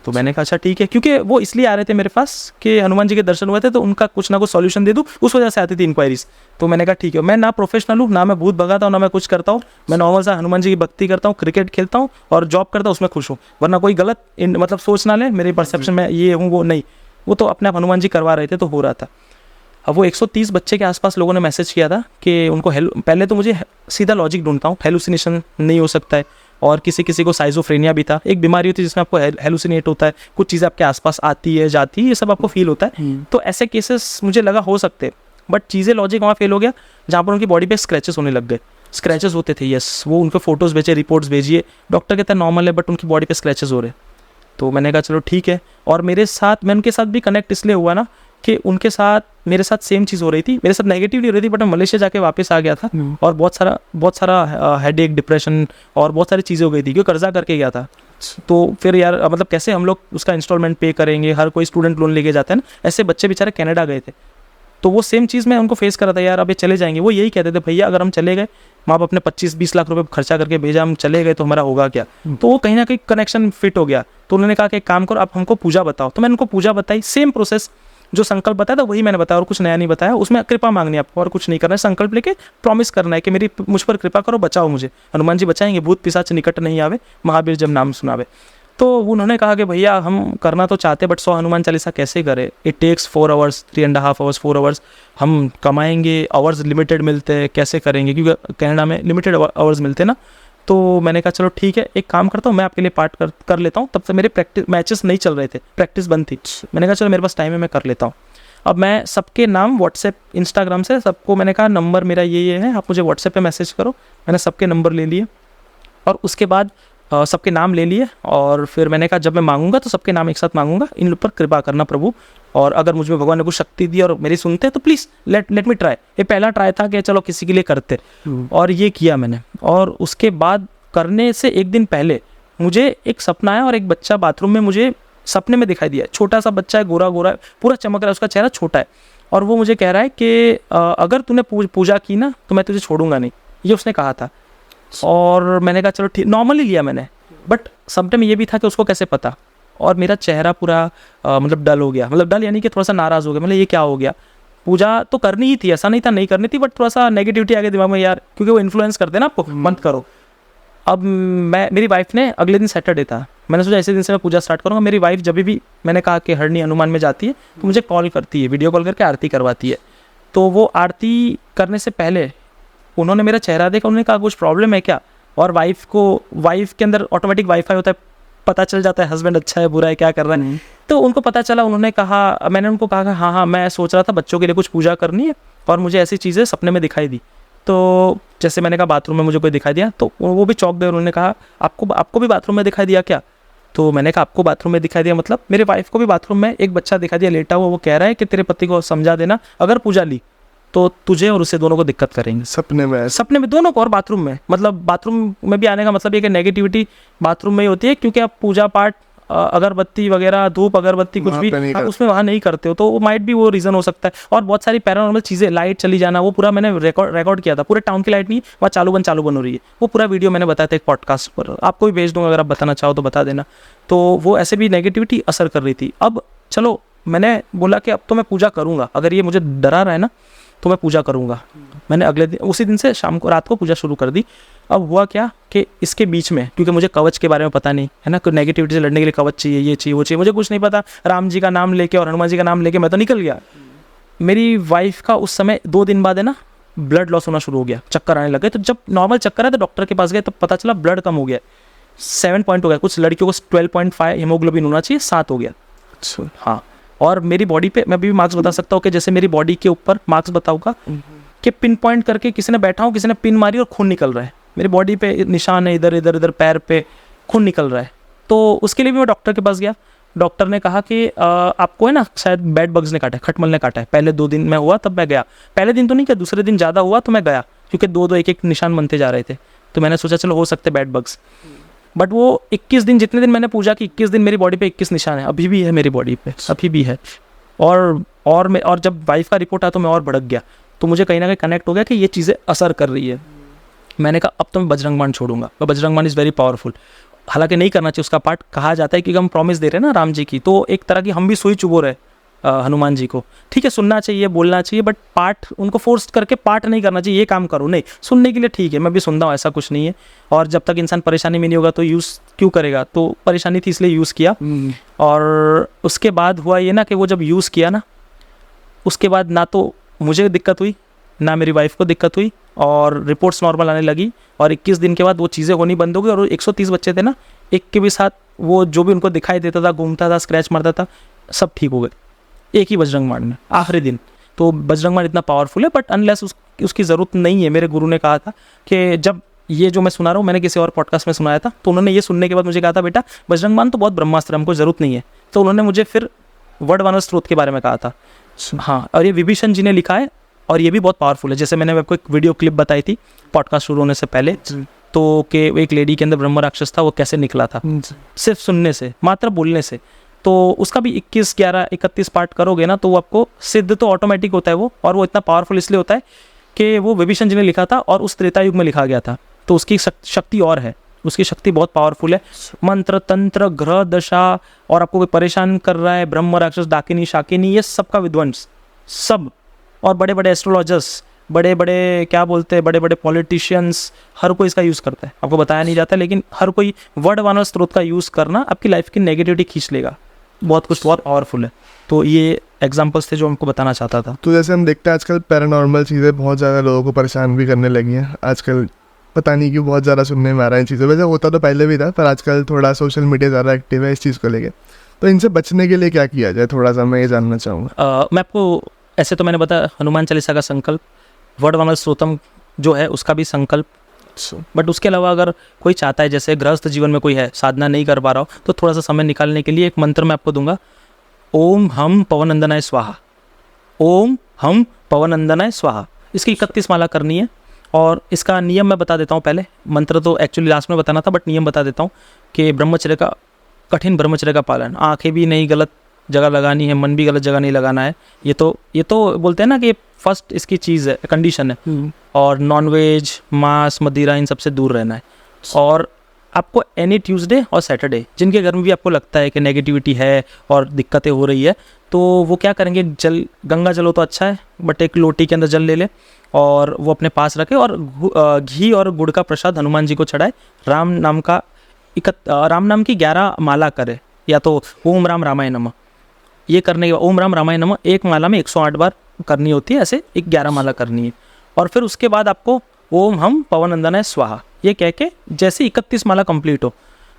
तो मैंने कहा अच्छा ठीक है, क्योंकि वो इसलिए आ रहे थे मेरे पास कि हनुमान जी के दर्शन हुए थे, तो उनका कुछ ना कुछ सॉल्यूशन दे दूँ, उस वजह से आती थी इंक्वायरीज। तो मैंने कहा ठीक है, मैं ना प्रोफेशनल हूँ, ना मैं भूत भगाता हूँ, ना मैं कुछ करता हूँ, मैं नॉर्मल सा हनुमान जी की भक्ति करता हूँ, क्रिकेट खेलता हूँ और जॉब करता हूँ, उसमें खुश हूँ। वरना कोई गलत मतलब सोच ना ले, मेरी परसेप्शन में ये हूँ वो नहीं, वो तो अपने आप हनुमान जी करवा रहे थे, तो हो रहा था। अब वो 130 बच्चे के आसपास लोगों ने मैसेज किया था कि उनको पहले तो मुझे सीधा लॉजिक ढूंढता हूँ, हेलुसिनेशन नहीं हो सकता है, और किसी को साइजोफ्रेनिया भी था, एक बीमारी होती है जिसमें आपको हेलुसिनेट होता है, कुछ चीज़ें आपके आसपास आती है जाती है, ये सब आपको फील होता है। तो ऐसे केसेस मुझे लगा हो सकते, बट चीज़ें लॉजिक वहाँ फेल हो गया जहाँ पर उनकी बॉडी पे स्क्रैचेस होने लग गए। स्क्रैचेस होते थे, यस, वो उनको फोटोज़ भेजे, रिपोर्ट्स भेजिए, डॉक्टर कहता है नॉर्मल है, बट उनकी बॉडी पे स्क्रैचेस हो रहे। तो मैंने कहा चलो ठीक है, और मैं उनके साथ भी कनेक्ट इसलिए हुआ ना कि उनके साथ मेरे साथ सेम चीज़ हो रही थी, मेरे साथ नेगेटिवली हो रही थी, बट मैं मलेशिया जाके वापस आ गया था और बहुत सारा हेडेक, डिप्रेशन और बहुत सारी चीज़ें हो गई थी, क्योंकि कर्जा करके गया था। तो फिर यार मतलब कैसे हम लोग उसका इंस्टॉलमेंट पे करेंगे, हर कोई स्टूडेंट लोन लेके जाता है ना, ऐसे बच्चे बेचारे कनाडा गए थे, तो वो सेम चीज़ मैं उनको फेस कर रहा था, यार अब ये चले जाएंगे। वो यही कहते थे, भैया अगर हम चले गए, माँ बाप ने 25-20 लाख रुपए खर्चा करके भेजा, हम चले गए तो हमारा होगा क्या। तो वो कहीं ना कहीं कनेक्शन फिट हो गया। तो उन्होंने कहा कि एक काम करो, आप हमको पूजा बताओ। तो मैंने उनको पूजा बताई, सेम प्रोसेस, जो संकल्प बताया था वही मैंने बताया, और कुछ नया नहीं बताया। उसमें कृपा मांगनी है आपको, और कुछ नहीं करना है, संकल्प लेके प्रॉमिस करना है कि मुझ पर कृपा करो, बचाओ मुझे, हनुमान जी बचाएंगे, भूत पिशाच निकट नहीं आवे, महावीर जब नाम सुनावे। तो उन्होंने कहा कि भैया हम करना तो चाहते, बट 100 हनुमान चालीसा कैसे करें, it takes 4 hours, 3.5 hours, 4 hours, हम कमाएंगे, आवर्स लिमिटेड मिलते हैं, कैसे करेंगे, क्योंकि कनाडा में लिमिटेड आवर्स मिलते हैं ना। तो मैंने कहा चलो ठीक है, एक काम करता हूँ, मैं आपके लिए पार्ट कर लेता हूँ। तब से मेरे मैचेस नहीं चल रहे थे, प्रैक्टिस बंद थी। मैंने कहा चलो मेरे पास टाइम है, मैं कर लेता हूँ। अब मैं सबके नाम व्हाट्सएप, इंस्टाग्राम से सबको मैंने कहा नंबर मेरा ये है, आप मुझे व्हाट्सएप पे मैसेज करो। मैंने सबके नंबर ले लिए और उसके बाद सबके नाम ले लिए, और फिर मैंने कहा जब मैं मांगूंगा तो सबके नाम एक साथ मांगूंगा, इन लोग पर कृपा करना प्रभु, और अगर मुझ में भगवान ने कुछ शक्ति दी और मेरी सुनते तो प्लीज़ लेट मी ट्राई। ये पहला ट्राई था कि चलो किसी के लिए करते, और ये किया मैंने। और उसके बाद करने से एक दिन पहले मुझे एक सपना आया, और एक बच्चा बाथरूम में मुझे सपने में दिखाई दिया। छोटा सा बच्चा है, गोरा गोरा, पूरा चमक रहा है, उसका चेहरा छोटा है, और वो मुझे कह रहा है कि अगर तूने पूजा की ना तो मैं तुझे छोड़ूंगा नहीं, ये उसने कहा था। और मैंने कहा चलो ठीक, नॉर्मली लिया मैंने, बट समटाइम ये भी था कि उसको कैसे पता। और मेरा चेहरा पूरा मतलब डल हो गया, मतलब डल यानी कि थोड़ा सा नाराज़ हो गया, मतलब ये क्या हो गया। पूजा तो करनी ही थी, ऐसा नहीं था नहीं करनी थी, बट थोड़ा सा नेगेटिविटी आ गया दिमाग में, यार क्योंकि वो इन्फ्लुएंस करते हैं ना आपको, मत करो। अब मेरी वाइफ ने, अगले दिन सैटरडे था, मैंने सोचा ऐसे दिन से मैं पूजा स्टार्ट करूँगा। मेरी वाइफ जब भी मैंने कहा कि हरणी हनुमान में जाती है तो मुझे कॉल करती है, वीडियो कॉल करके आरती करवाती है। तो वो आरती करने से पहले उन्होंने मेरा चेहरा देखा, उन्होंने कहा कुछ प्रॉब्लम है क्या। और वाइफ के अंदर ऑटोमेटिक वाईफाई होता है, पता चल जाता है हस्बैंड अच्छा है बुरा है क्या कर रहा है। तो उनको पता चला, उन्होंने कहा, मैंने उनको कहा हाँ मैं सोच रहा था बच्चों के लिए कुछ पूजा करनी है, और मुझे ऐसी चीज़ें सपने में दिखाई दी। तो जैसे मैंने कहा बाथरूम में मुझे कोई दिखाई दिया, तो वो भी चौंक गए। उन्होंने कहा आपको भी बाथरूम में दिखाई दिया क्या। तो मैंने कहा आपको बाथरूम में दिखाई दिया मतलब। मेरे वाइफ को भी बाथरूम में एक बच्चा दिखाई दिया लेटा हुआ, वो कह रहा है कि तेरे पति को समझा देना, अगर पूजा ली तो तुझे और उसे दोनों को दिक्कत करेंगे। सपने में दोनों को, और बाथरूम में, मतलब बाथरूम में भी आने का मतलब ये कि नेगेटिविटी बाथरूम में ही होती है, क्योंकि आप पूजा पाठ अगरबत्ती वगैरह, धूप अगरबत्ती कुछ वहाँ भी पे नहीं आप करते। उसमें वहाँ नहीं करते हो, तो वो माइट भी वो रीज़न हो सकता है। और बहुत सारी पैरानॉर्मल चीज़ें, लाइट चली जाना, वो पूरा मैंने रिकॉर्ड किया था। पूरे टाउन की लाइट नहीं, वहाँ चालू बंद हो रही है, वो पूरा वीडियो मैंने बताया था एक पॉडकास्ट पर, आपको भी भेज दूँगा, अगर आप बताना चाहो तो बता देना। तो वो ऐसे भी नेगेटिविटी असर कर रही थी। अब चलो मैंने बोला कि अब तो मैं पूजा करूँगा, अगर ये मुझे डरा रहा है ना तो मैं पूजा करूँगा। मैंने अगले दिन, उसी दिन से शाम को, रात को पूजा शुरू कर दी। अब हुआ क्या कि इसके बीच में, क्योंकि मुझे कवच के बारे में पता नहीं है ना, कोई नेगेटिविटी से लड़ने के लिए कवच चाहिए, ये चाहिए, वो चाहिए, मुझे कुछ नहीं पता। राम जी का नाम लेके और हनुमान जी का नाम लेके मैं तो निकल गया। मेरी वाइफ का उस समय 2 दिन बाद है ना ब्लड लॉस होना शुरू हो गया, चक्कर आने लगे। तो जब नॉर्मल चक्कर है तो डॉक्टर के पास गए, तो पता चला ब्लड कम हो गया, 7 पॉइंट हो गया। कुछ लड़कियों को 12.5 हीमोग्लोबिन होना चाहिए, 7 हो गया। अच्छा। हाँ, और मेरी बॉडी पे मैं भी मार्क्स बता सकता हूँ कि जैसे मेरी बॉडी के ऊपर मार्क्स बताऊंगा कि पिन पॉइंट करके किसी ने बैठा हो, किसी ने पिन मारी और खून निकल रहा है। मेरी बॉडी पे निशान है, इधर इधर इधर पैर पे खून निकल रहा है। तो उसके लिए भी मैं डॉक्टर के पास गया। डॉक्टर ने कहा कि आपको है ना शायद बेड बग्स ने काटा है, खटमल ने काटा है। पहले 2 दिन मैं हुआ तब मैं गया, पहले दिन तो नहीं किया, दूसरे दिन ज़्यादा हुआ तो मैं गया, क्योंकि 2-2 एक-एक निशान बनते जा रहे थे। तो मैंने सोचा चलो हो सकते बेड बग्स। बट वो 21 दिन, जितने दिन मैंने पूजा की, 21 दिन मेरी बॉडी पे 21 निशान है, अभी भी है मेरी बॉडी पे, अभी भी है। और जब वाइफ का रिपोर्ट आया तो मैं और भड़क गया। तो मुझे कहीं ना कहीं कनेक्ट हो गया कि ये चीज़ें असर कर रही है। मैंने कहा अब तो मैं बजरंग बाण छोड़ूंगा, बजरंग बाण इज़ वेरी पावरफुल। हालांकि नहीं करना चाहिए उसका पार्ट, कहा जाता है कि हम प्रॉमिस दे रहे हैं ना राम जी की, तो एक तरह की हम भी सुई चुभो रहे हनुमान जी को। ठीक है, सुनना चाहिए, बोलना चाहिए, बट पार्ट उनको फोर्स करके पार्ट नहीं करना चाहिए, ये काम करो नहीं। सुनने के लिए ठीक है, मैं भी सुनता हूँ, ऐसा कुछ नहीं है। और जब तक इंसान परेशानी में नहीं होगा तो यूज़ क्यों करेगा, तो परेशानी थी इसलिए यूज़ किया। और उसके बाद हुआ ये ना कि वो जब यूज़ किया ना, उसके बाद ना तो मुझे दिक्कत हुई, ना मेरी वाइफ को दिक्कत हुई, और रिपोर्ट्स नॉर्मल आने लगी। और 21 दिन के बाद वो चीज़ें होनी बंद हो गई। और 130 बच्चे थे ना, एक के भी साथ वो जो भी उनको दिखाई देता था, घूमता था, स्क्रैच मारता था, सब ठीक हो गए एक ही बजरंग बाण में, आखिरी दिन। तो बजरंग बाण इतना पावरफुल है, बट अनलेस उसकी ज़रूरत नहीं है। मेरे गुरु ने कहा था कि जब ये जो मैं सुना रहा हूँ, मैंने किसी और पॉडकास्ट में सुनाया था, तो उन्होंने ये सुनने के बाद मुझे कहा था बेटा बजरंग बाण तो बहुत ब्रह्मास्त्र, हमको ज़रूरत नहीं है। तो उन्होंने मुझे फिर वर्डवानर स्त्रोत के बारे में कहा था। हाँ, और ये विभीषण जी ने लिखा है, और ये भी बहुत पावरफुल है। जैसे मैंने आपको एक वीडियो क्लिप बताई थी पॉडकास्ट शुरू होने से पहले, तो कि एक लेडी के अंदर ब्रह्म राक्षस था, वो कैसे निकला था सिर्फ सुनने से, मात्र बोलने से। तो उसका भी 21, 11, 31 पार्ट करोगे ना, तो वो आपको सिद्ध तो ऑटोमेटिक होता है वो। और वो इतना पावरफुल इसलिए होता है कि वो विभीषण जी ने लिखा था और उस त्रेता युग में लिखा गया था, तो उसकी शक्ति और है, उसकी शक्ति बहुत पावरफुल है। मंत्र, तंत्र, ग्रह दशा, और आपको कोई परेशान कर रहा है, ब्रह्म राक्षस, डाकिनी, शाकिनी, ये सब का विध्वंस सब। और बड़े बड़े एस्ट्रोलॉजर्स, बड़े बड़े क्या बोलते हैं, बड़े बड़े पॉलिटिशियंस, हर कोई इसका यूज़ करता है। आपको बताया नहीं जाता, लेकिन हर कोई वर्डवानर स्त्रोत का यूज़ करना आपकी लाइफ की नेगेटिविटी खींच लेगा। बहुत कुछ बहुत पावरफुल है। तो ये एग्जांपल्स थे जो हमको बताना चाहता था। तो जैसे हम देखते हैं आजकल पैरानॉर्मल चीज़ें बहुत ज़्यादा लोगों को परेशान भी करने लगी हैं आजकल, पता नहीं क्यों बहुत ज़्यादा सुनने में आ रहा है इन चीज़ों। वैसे होता तो पहले भी था, पर आजकल थोड़ा सोशल मीडिया ज़्यादा एक्टिव है इस चीज़ को लेके। तो इनसे बचने के लिए क्या किया जाए, थोड़ा सा मैं ये जानना चाहूँगा। मैं आपको, ऐसे तो मैंने बताया हनुमान चालीसा का संकल्प, वर्डवानर स्त्रोतम जो है उसका भी संकल्प। बट उसके अलावा अगर कोई चाहता है, जैसे गृहस्थ जीवन में कोई है, साधना नहीं कर पा रहा हो, तो थोड़ा सा समय निकालने के लिए एक मंत्र मैं आपको दूंगा, ओम हम पवनंदनाय स्वाहा। ओम हम पवनंदनाय स्वाहा, इसकी 31 माला करनी है। और इसका नियम मैं बता देता हूँ पहले, मंत्र तो एक्चुअली लास्ट में बताना था, बट नियम बता देता हूँ कि ब्रह्मचर्य का, कठिन ब्रह्मचर्य का पालन, आंखें भी नहीं गलत जगह लगानी है, मन भी गलत जगह नहीं लगाना है। ये तो बोलते हैं ना कि फर्स्ट इसकी चीज़ है, कंडीशन है। और नॉनवेज, मांस, मदिरा, इन सबसे दूर रहना है। और आपको एनी ट्यूसडे और सैटरडे, जिनके घर में भी आपको लगता है कि नेगेटिविटी है और दिक्कतें हो रही है, तो वो क्या करेंगे, जल, गंगा जल हो तो अच्छा है, बट एक लोटी के अंदर जल ले ले और वो अपने पास रखे, और घी और गुड़ का प्रसाद हनुमान जी को चढ़ाए। राम नाम की 11 माला करे, या तो ओम राम रामाय नमः, ये करने के बाद ओम राम रामाय नमः एक माला में 108 बार करनी होती है, ऐसे 11 माला करनी है। और फिर उसके बाद आपको ओम हम पवनंदनाय स्वाहा ये कह के, जैसे 31 माला कंप्लीट हो,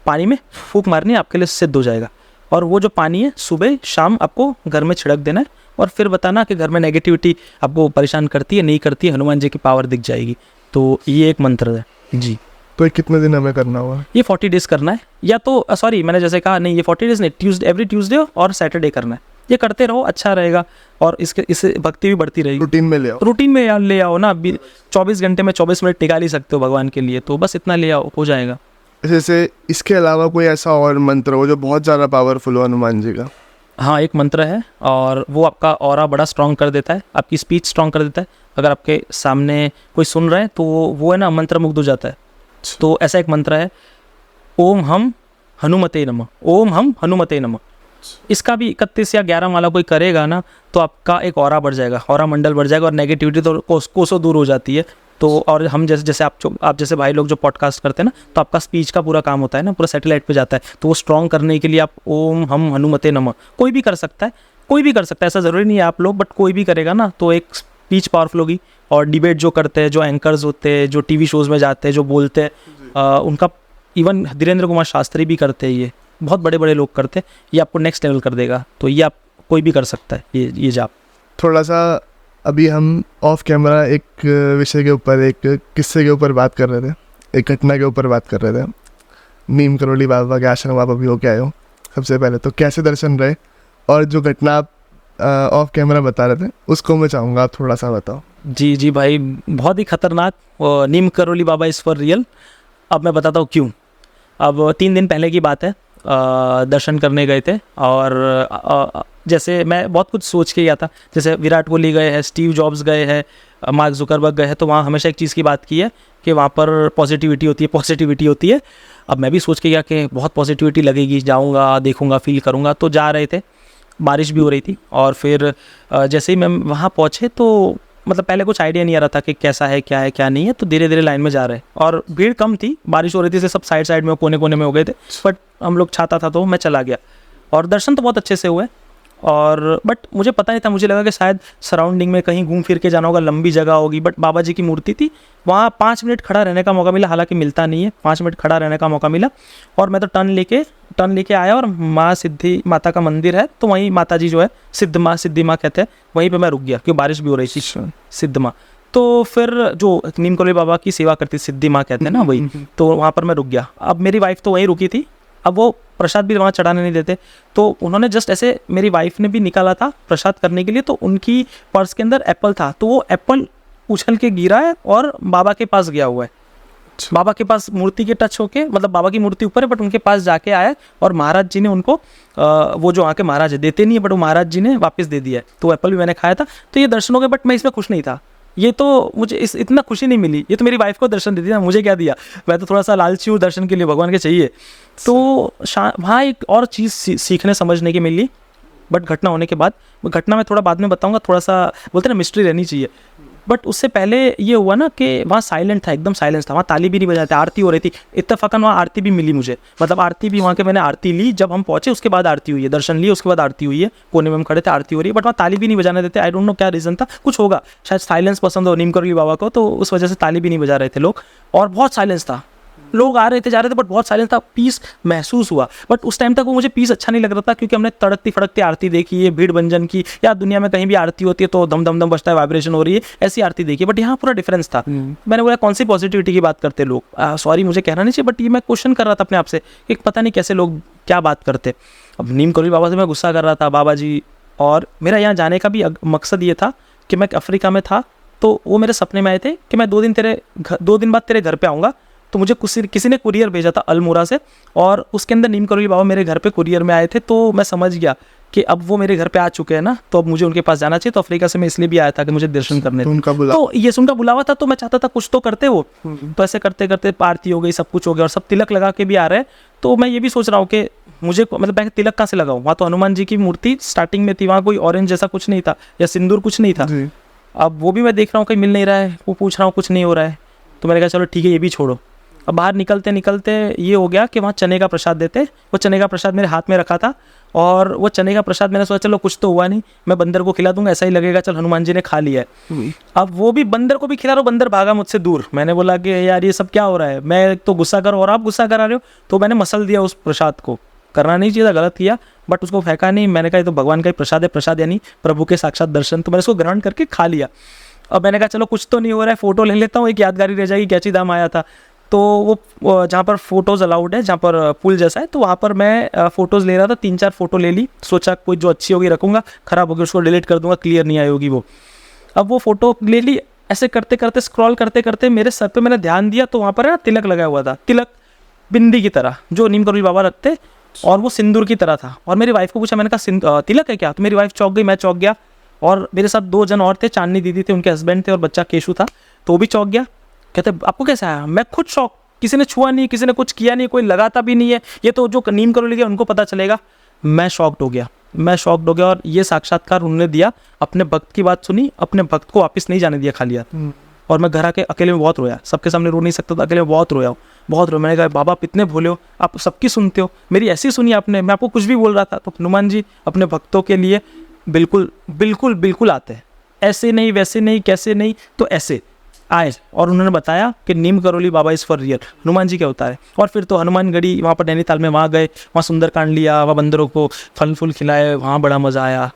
पानी में फूंक मारनी है, आपके लिए सिद्ध हो जाएगा। और वो जो पानी है सुबह शाम आपको घर में छिड़क देना है, और फिर बताना कि घर में नेगेटिविटी आपको परेशान करती है, नहीं करती है, हनुमान जी की पावर दिख जाएगी। तो ये एक मंत्र है जी। तो ये कितने दिन हमें करना होगा? ये 40 डेज करना है, या तो सॉरी मैंने जैसे कहा नहीं, ये 40 डेज नहीं, एवरी ट्यूसडे और सैटरडे करना है। ये करते रहो, अच्छा रहेगा, और इससे भक्ति भी बढ़ती रहेगी। रूटीन में ले आओ, रूटीन में ले आओ ना। 24 घंटे में 24 मिनट निकाल ही सकते हो भगवान के लिए, तो बस इतना ले आओ, हो जाएगा। जैसे इसके अलावा कोई ऐसा और मंत्र हो जो बहुत ज़्यादा पावरफुल हो हनुमान जी का? हाँ, एक मंत्र है और वो आपका ऑरा बड़ा स्ट्रॉन्ग कर देता है, आपकी स्पीच स्ट्रॉन्ग कर देता है। अगर आपके सामने कोई सुन रहा है तो वो है ना मंत्रमुग्ध हो जाता है। तो ऐसा एक मंत्र है, ओम हम हनुमते नमः, ओम हम हनुमते नमः। इसका भी 31 या 11 माला कोई करेगा ना तो आपका एक ऑरा बढ़ जाएगा, ऑरा मंडल बढ़ जाएगा और नेगेटिविटी तो कोसों दूर हो जाती है। तो और हम जैसे आप जैसे भाई लोग जो पॉडकास्ट करते हैं ना, तो आपका स्पीच का पूरा काम होता है ना, पूरा सैटेलाइट पे जाता है। तो वो स्ट्रॉन्ग करने के लिए आप ओम हम हनुमते नमः, कोई भी कर सकता है, कोई भी कर सकता है, ऐसा ज़रूरी नहीं है आप लोग, बट कोई भी करेगा ना तो एक स्पीच पावरफुल होगी। और डिबेट जो करते हैं, जो एंकर्स होते हैं, जो टीवी शोज़ में जाते हैं, जो बोलते हैं, उनका इवन धीरेन्द्र कुमार शास्त्री भी करते हैं, ये बहुत बड़े बड़े लोग करते हैं, ये आपको नेक्स्ट लेवल कर देगा। तो ये आप कोई भी कर सकता है ये जाप। थोड़ा सा अभी हम ऑफ कैमरा एक विषय के ऊपर, एक किस्से के ऊपर बात कर रहे थे, एक घटना के ऊपर बात कर रहे थे। नीम करोली बाबा के आश्रम आप अभी होके आए हो, सबसे पहले तो कैसे दर्शन रहे, और जो घटना आप ऑफ कैमरा बता रहे थे उसको मैं चाहूँगा आप थोड़ा सा बताओ। जी भाई, बहुत ही खतरनाक। Neem Karoli Baba is for real. अब मैं बताता हूँ क्यों। अब 3 दिन पहले की बात है, दर्शन करने गए थे और जैसे मैं बहुत कुछ सोच के गया था, जैसे विराट कोहली गए हैं, स्टीव जॉब्स गए हैं, मार्क जुकरबर्ग गए हैं, तो वहाँ हमेशा एक चीज़ की बात की है कि वहाँ पर पॉजिटिविटी होती है। अब मैं भी सोच के गया कि बहुत पॉजिटिविटी लगेगी, जाऊँगा, देखूँगा, फील करूँगा। तो जा रहे थे, बारिश भी हो रही थी और फिर जैसे ही मैं वहाँ पहुँचे तो मतलब पहले कुछ आइडिया नहीं आ रहा था कि कैसा है, क्या है, क्या नहीं है। तो धीरे धीरे लाइन में जा रहे और भीड़ कम थी, बारिश हो रही थी, से सब साइड में कोने कोने में हो गए थे, बट हम लोग छाता था तो मैं चला गया और दर्शन तो बहुत अच्छे से हुए। और बट मुझे पता नहीं था, मुझे लगा कि शायद सराउंडिंग में कहीं घूम फिर के जाना होगा, लंबी जगह होगी, बट बाबा जी की मूर्ति थी वहाँ। 5 मिनट खड़ा रहने का मौका मिला, हालांकि मिलता नहीं है, 5 मिनट खड़ा रहने का मौका मिला। और मैं तो टर्न लेके आया और माँ सिद्धि माता का मंदिर है, तो वहीं माता जी जो है सिद्ध माँ कहते हैं, वहीं पर मैं रुक गया क्योंकि बारिश भी हो रही थी, सिद्ध माँ। तो फिर जो नीम करोली बाबा की सेवा करती सिद्धि माँ कहते हैं ना, वही, तो वहाँ पर मैं रुक गया। अब मेरी वाइफ तो वहीं रुकी थी, अब वो प्रसाद भी वहाँ चढ़ाने नहीं देते, तो उन्होंने जस्ट ऐसे, मेरी वाइफ ने भी निकाला था प्रसाद करने के लिए, तो उनकी पर्स के अंदर एप्पल था, तो वो एप्पल उछल के गिरा है और बाबा के पास गया हुआ है। बाबा के पास मूर्ति के टच होके, मतलब बाबा की मूर्ति ऊपर है बट उनके पास जाके आया और महाराज जी ने उनको वो जो वहाँ के महाराज है, देते नहीं है बट वो महाराज जी ने वापस दे दिया है। तो एप्पल भी मैंने खाया था। तो ये दर्शन हो गए, बट मैं इसमें खुश नहीं था। ये तो मुझे इतना खुशी नहीं मिली, ये तो मेरी वाइफ को दर्शन दे दिया, मुझे क्या दिया। मैं तो थोड़ा सा लालची हूँ दर्शन के लिए, भगवान के चाहिए। तो वहाँ एक और चीज़ सीखने समझने की मिली, बट घटना होने के बाद, घटना मैं थोड़ा बाद में बताऊँगा, थोड़ा सा बोलते ना मिस्ट्री रहनी चाहिए। बट उससे पहले ये हुआ ना कि वहाँ साइलेंट था, एकदम साइलेंस था, वहाँ ताली भी नहीं बजाते, आरती हो रही थी। इत्तेफाकन वहाँ आरती भी मिली मुझे, मतलब आरती भी वहाँ के, मैंने आरती ली, जब हम पहुँचे उसके बाद आरती हुई है, दर्शन लिए उसके बाद आरती हुई है, कोने में हम खड़े थे, आरती हो रही है, बट वहाँ ताली भी नहीं बजाने देते। आई डोंट नो क्या रीज़न था, कुछ होगा, शायद साइलेंस पसंद हो नीम करोली बाबा को, तो उस वजह से ताली भी नहीं बजा रहे थे लोग। और बहुत साइलेंस था, लोग आ रहे थे, जा रहे थे, बट बहुत साइलेंस था, पीस महसूस हुआ। बट उस टाइम तक वो मुझे पीस अच्छा नहीं लग रहा था, क्योंकि हमने तड़कती फड़कती आरती देखी है, भीड़ भंजन की, या दुनिया में कहीं भी आरती होती है तो दम दम दम बजता है, वाइब्रेशन हो रही है, ऐसी आरती देखी। बट यहाँ पूरा डिफरेंस था। मैंने बोला कौन सी पॉजिटिविटी की बात करते लोग, सॉरी मुझे कहना नहीं चाहिए, बट ये मैं क्वेश्चन कर रहा था अपने आप से कि पता नहीं कैसे लोग क्या बात करते। अब नीम करोली बाबा से मैं गुस्सा कर रहा था, बाबा जी, और मेरा यहाँ जाने का भी मकसद ये था कि मैं अफ्रीका में था, तो वो मेरे सपने में आए थे कि मैं 2 दिन बाद तेरे घर पे आऊँगा। तो मुझे किसी ने कुरियर भेजा था अल्मोड़ा से, और उसके अंदर नीम करोली बाबा मेरे घर पे कुरियर में आए थे। तो मैं समझ गया कि अब वो मेरे घर पे आ चुके हैं ना, तो अब मुझे उनके पास जाना चाहिए। तो अफ्रीका से मैं इसलिए भी आया था कि मुझे दर्शन करने थे। तो ये उनका बुलावा था, तो मैं चाहता था कुछ तो करते वो। तो ऐसे करते करते आरती हो गई, सब कुछ हो गया, और सब तिलक लगा के भी आ रहे हैं। तो मैं ये भी सोच रहा हूँ कि मुझे मतलब मैं तिलक कहाँ से लगाऊँ, वहाँ तो हनुमान जी की मूर्ति स्टार्टिंग में थी, वहाँ कोई ऑरेंज जैसा कुछ नहीं था, या सिंदूर कुछ नहीं था। अब वो भी मैं देख रहा हूँ कहीं मिल नहीं रहा है, वो पूछ रहा हूँ कुछ नहीं हो रहा है। तो मैंने कहा चलो ठीक है, ये भी छोड़ो। अब बाहर निकलते निकलते ये हो गया कि वहाँ चने का प्रसाद देते, वो चने का प्रसाद मेरे हाथ में रखा था, और वो चने का प्रसाद मैंने सोचा चलो कुछ तो हुआ नहीं, मैं बंदर को खिला दूंगा, ऐसा ही लगेगा चल हनुमान जी ने खा लिया है। अब वो भी बंदर को भी खिला रहा हूँ, बंदर भागा मुझसे दूर। मैंने बोला कि यार ये सब क्या हो रहा है, मैं तो गुस्सा कर और आप गुस्सा करा रहे हो। तो मैंने मसल दिया उस प्रसाद को, करना नहीं चाहिए था, गलत किया, बट उसको फेंका नहीं। मैंने कहा ये तो भगवान का ही प्रसाद है, प्रसाद यानी प्रभु के साक्षात दर्शन, तो मैंने उसको ग्रहण करके खा लिया। अब मैंने कहा चलो कुछ तो नहीं हो रहा है, फोटो ले लेता हूँ, एक यादगारी रह जाएगी, कैची दाम आया था। तो वो जहाँ पर फ़ोटोज़ अलाउड है, जहाँ पर पुल जैसा है, तो वहाँ पर मैं फ़ोटोज़ ले रहा था, 3-4 फ़ोटो ले ली, सोचा कोई जो अच्छी होगी रखूँगा, ख़राब होगी उसको डिलीट कर दूँगा, क्लियर नहीं आई होगी वो। अब वो फ़ोटो ले ली, ऐसे करते करते स्क्रॉल करते करते मेरे सर पे मैंने ध्यान दिया, तो वहाँ पर ना तिलक लगा हुआ था, तिलक। बिंदी की तरह जो नीम करोली बाबा रखते, और वो सिंदूर की तरह था। और मेरी वाइफ को पूछा, मैंने कहा तिलक है क्या? तो मेरी वाइफ चौंक गई, मैं चौंक गया, और मेरे साथ 2 जन और थे, चांदनी दीदी थे, उनके हस्बैंड थे, और बच्चा केशु था, तो वो भी चौंक गया। कहते आपको कैसा आया? मैं खुद शौक, किसी ने छुआ नहीं, किसी ने कुछ किया नहीं, कोई लगाता भी नहीं है, ये तो जो नीम करोली गया उनको पता चलेगा। मैं शॉक्ड हो गया, और ये साक्षात्कार उन्होंने दिया। अपने भक्त की बात सुनी, अपने भक्त को वापस नहीं जाने दिया खाली हाथ। और मैं घर आके अकेले में बहुत रोया, सबके सामने रो नहीं सकता था, अकेले में बहुत रोया। मैंने कहा बाबा आप इतने भोले हो, आप सबकी सुनते हो, मेरी ऐसी सुनी आपने, मैं आपको कुछ भी बोल रहा था। तो हनुमान जी अपने भक्तों के लिए बिल्कुल बिल्कुल बिल्कुल आते हैं, ऐसे नहीं वैसे नहीं कैसे नहीं, तो ऐसे आए। और उन्होंने बताया कि Neem Karoli Baba is for real, Hanuman ji क्या होता है। और फिर तो हनुमानगढ़ी वहाँ पर नैनीताल में, वहाँ गए, वहाँ सुंदरकांड लिया, वहाँ बंदरों को फल फूल खिलाए, वहाँ बड़ा मज़ा आया।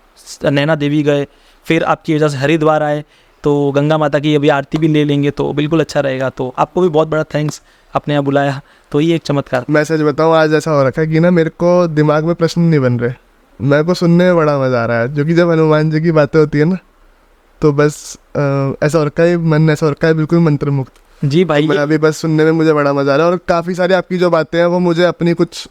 नैना देवी गए, फिर आपकी वजह से हरिद्वार आए, तो गंगा माता की अभी आरती भी ले लेंगे, तो बिल्कुल अच्छा रहेगा। तो आपको भी बहुत बड़ा थैंक्स, आपने यहाँ बुलाया, तो ये एक चमत्कार। मैं सच बताऊँ, आज ऐसा हो रखा है कि ना मेरे को दिमाग में प्रश्न नहीं बन रहे, मेरे को सुनने में बड़ा मज़ा आ रहा है। जो कि जब हनुमान जी की बातें होती है ना, तो बस ऐसा हो रखा है, मन ऐसा हो रखा है बिल्कुल मंत्रमुग्ध। जी भाई, मैं अभी बस सुनने में मुझे बड़ा मज़ा आ रहा है, और काफ़ी सारी आपकी जो बातें हैं वो मुझे अपनी कुछ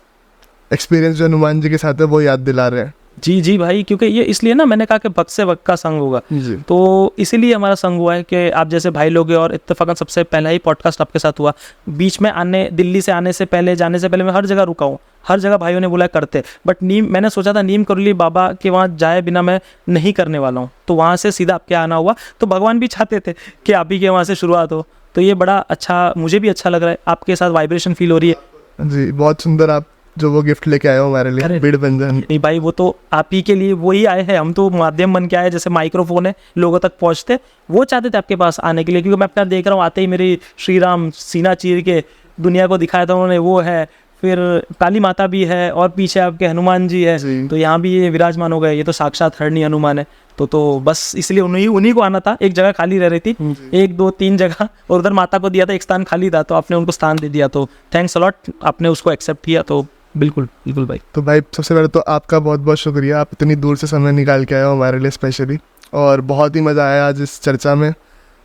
एक्सपीरियंस जो हनुमान जी के साथ है वो याद दिला रहे हैं। जी भाई, क्योंकि ये इसलिए ना मैंने कहा कि भक्त से भक्त का संग होगा, जी। तो इसीलिए हमारा संग हुआ है कि आप जैसे भाई लोग हैं। और इत्तेफाकन सबसे पहला ही पॉडकास्ट आपके साथ हुआ। बीच में दिल्ली से आने से पहले, जाने से पहले मैं हर जगह रुका हूँ, हर जगह भाइयों ने बोला करते, बट मैंने सोचा था नीम करोली बाबा के वहाँ जाए बिना मैं नहीं करने वाला हूँ, तो वहाँ से सीधा आपके आना हुआ। तो भगवान भी चाहते थे कि आप ही के वहाँ से शुरुआत हो, तो ये बड़ा अच्छा, मुझे भी अच्छा लग रहा है, आपके साथ वाइब्रेशन फील हो रही है। जी, बहुत सुंदर आप जो वो गिफ्ट लेके आए हो हमारे लिए, बीड़ बंधन। नहीं भाई, वो तो आप ही के लिए वो ही आए हैं, हम तो माध्यम बन के आए, जैसे माइक्रोफोन है लोगों तक पहुंचते, वो चाहते थे आपके पास आने के लिए। क्योंकि मैं अपना देख रहा हूँ, आते ही मेरी श्री राम सीना चीर के दुनिया को दिखाया था उन्होंने, वो है, फिर काली माता भी है, और पीछे आपके हनुमान जी है, तो यहाँ भी ये विराजमान हो गए। ये तो साक्षात हरणी हनुमान है। तो बस इसलिए उन्हीं को आना था। एक जगह खाली रह रही थी, 1 2 3 जगह, और उधर माता को दिया था, एक स्थान खाली था, तो आपने उनको स्थान दे दिया, तो थैंक्स अलॉट, आपने उसको एक्सेप्ट किया, तो बिल्कुल भाई। तो भाई सबसे पहले तो आपका बहुत बहुत शुक्रिया, आप इतनी दूर से समय निकाल के आए हो हमारे लिए स्पेशली, और बहुत ही मज़ा आया आज इस चर्चा में।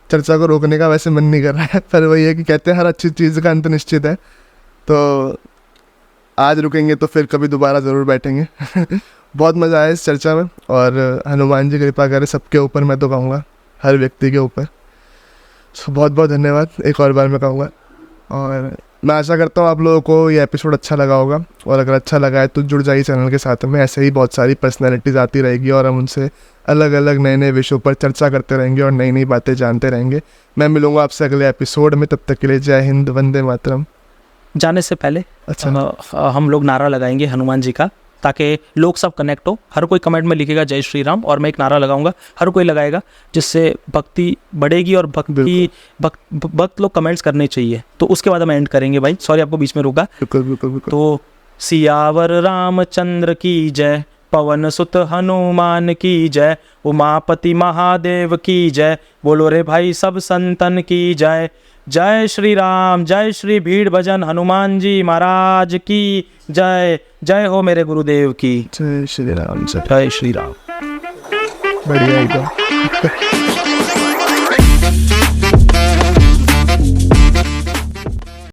चर्चा को रोकने का वैसे मन नहीं कर रहा है, पर वही है कि कहते हैं हर अच्छी चीज़ का अंत निश्चित है, तो आज रुकेंगे तो फिर कभी दोबारा ज़रूर बैठेंगे। बहुत मज़ा आया इस चर्चा में, और हनुमान जी कृपा करे सबके ऊपर, मैं तो कहूँगा हर व्यक्ति के ऊपर। तो बहुत बहुत धन्यवाद एक और बार मैं कहूँगा, और मैं आशा करता हूँ आप लोगों को ये एपिसोड अच्छा लगा होगा, और अगर अच्छा लगा है तो जुड़ जाइए चैनल के साथ में। ऐसे ही बहुत सारी पर्सनैलिटीज़ आती रहेगी, और हम उनसे अलग अलग नए नए विषयों पर चर्चा करते रहेंगे और नई नई बातें जानते रहेंगे। मैं मिलूँगा आपसे अगले एपिसोड में, तब तक के लिए जय हिंद, वंदे मातरम। जाने से पहले अच्छा, हम लोग नारा लगाएंगे हनुमान जी का, ताकि लोग सब कनेक्ट हो। हर कोई कमेंट में लिखेगा जय श्री राम, और मैं एक नारा लगाऊंगा, हर कोई लगाएगा, जिससे भक्ति बढ़ेगी, और भक्त लोग कमेंट्स करने चाहिए। तो उसके बाद हम एंड करेंगे भाई, सॉरी आपको बीच में रोका। बिल्कुल। तो सियावर रामचंद्र की जय, पवन सुत हनुमान की जय, उमापति महादेव की जय, बोलो रे भाई सब संतन की जय। जय श्री राम, जय श्री भीड़ भजन हनुमान जी महाराज की जय। जय हो मेरे गुरुदेव की। जय श्री राम। जय श्री राम। बढ़िया एकदम।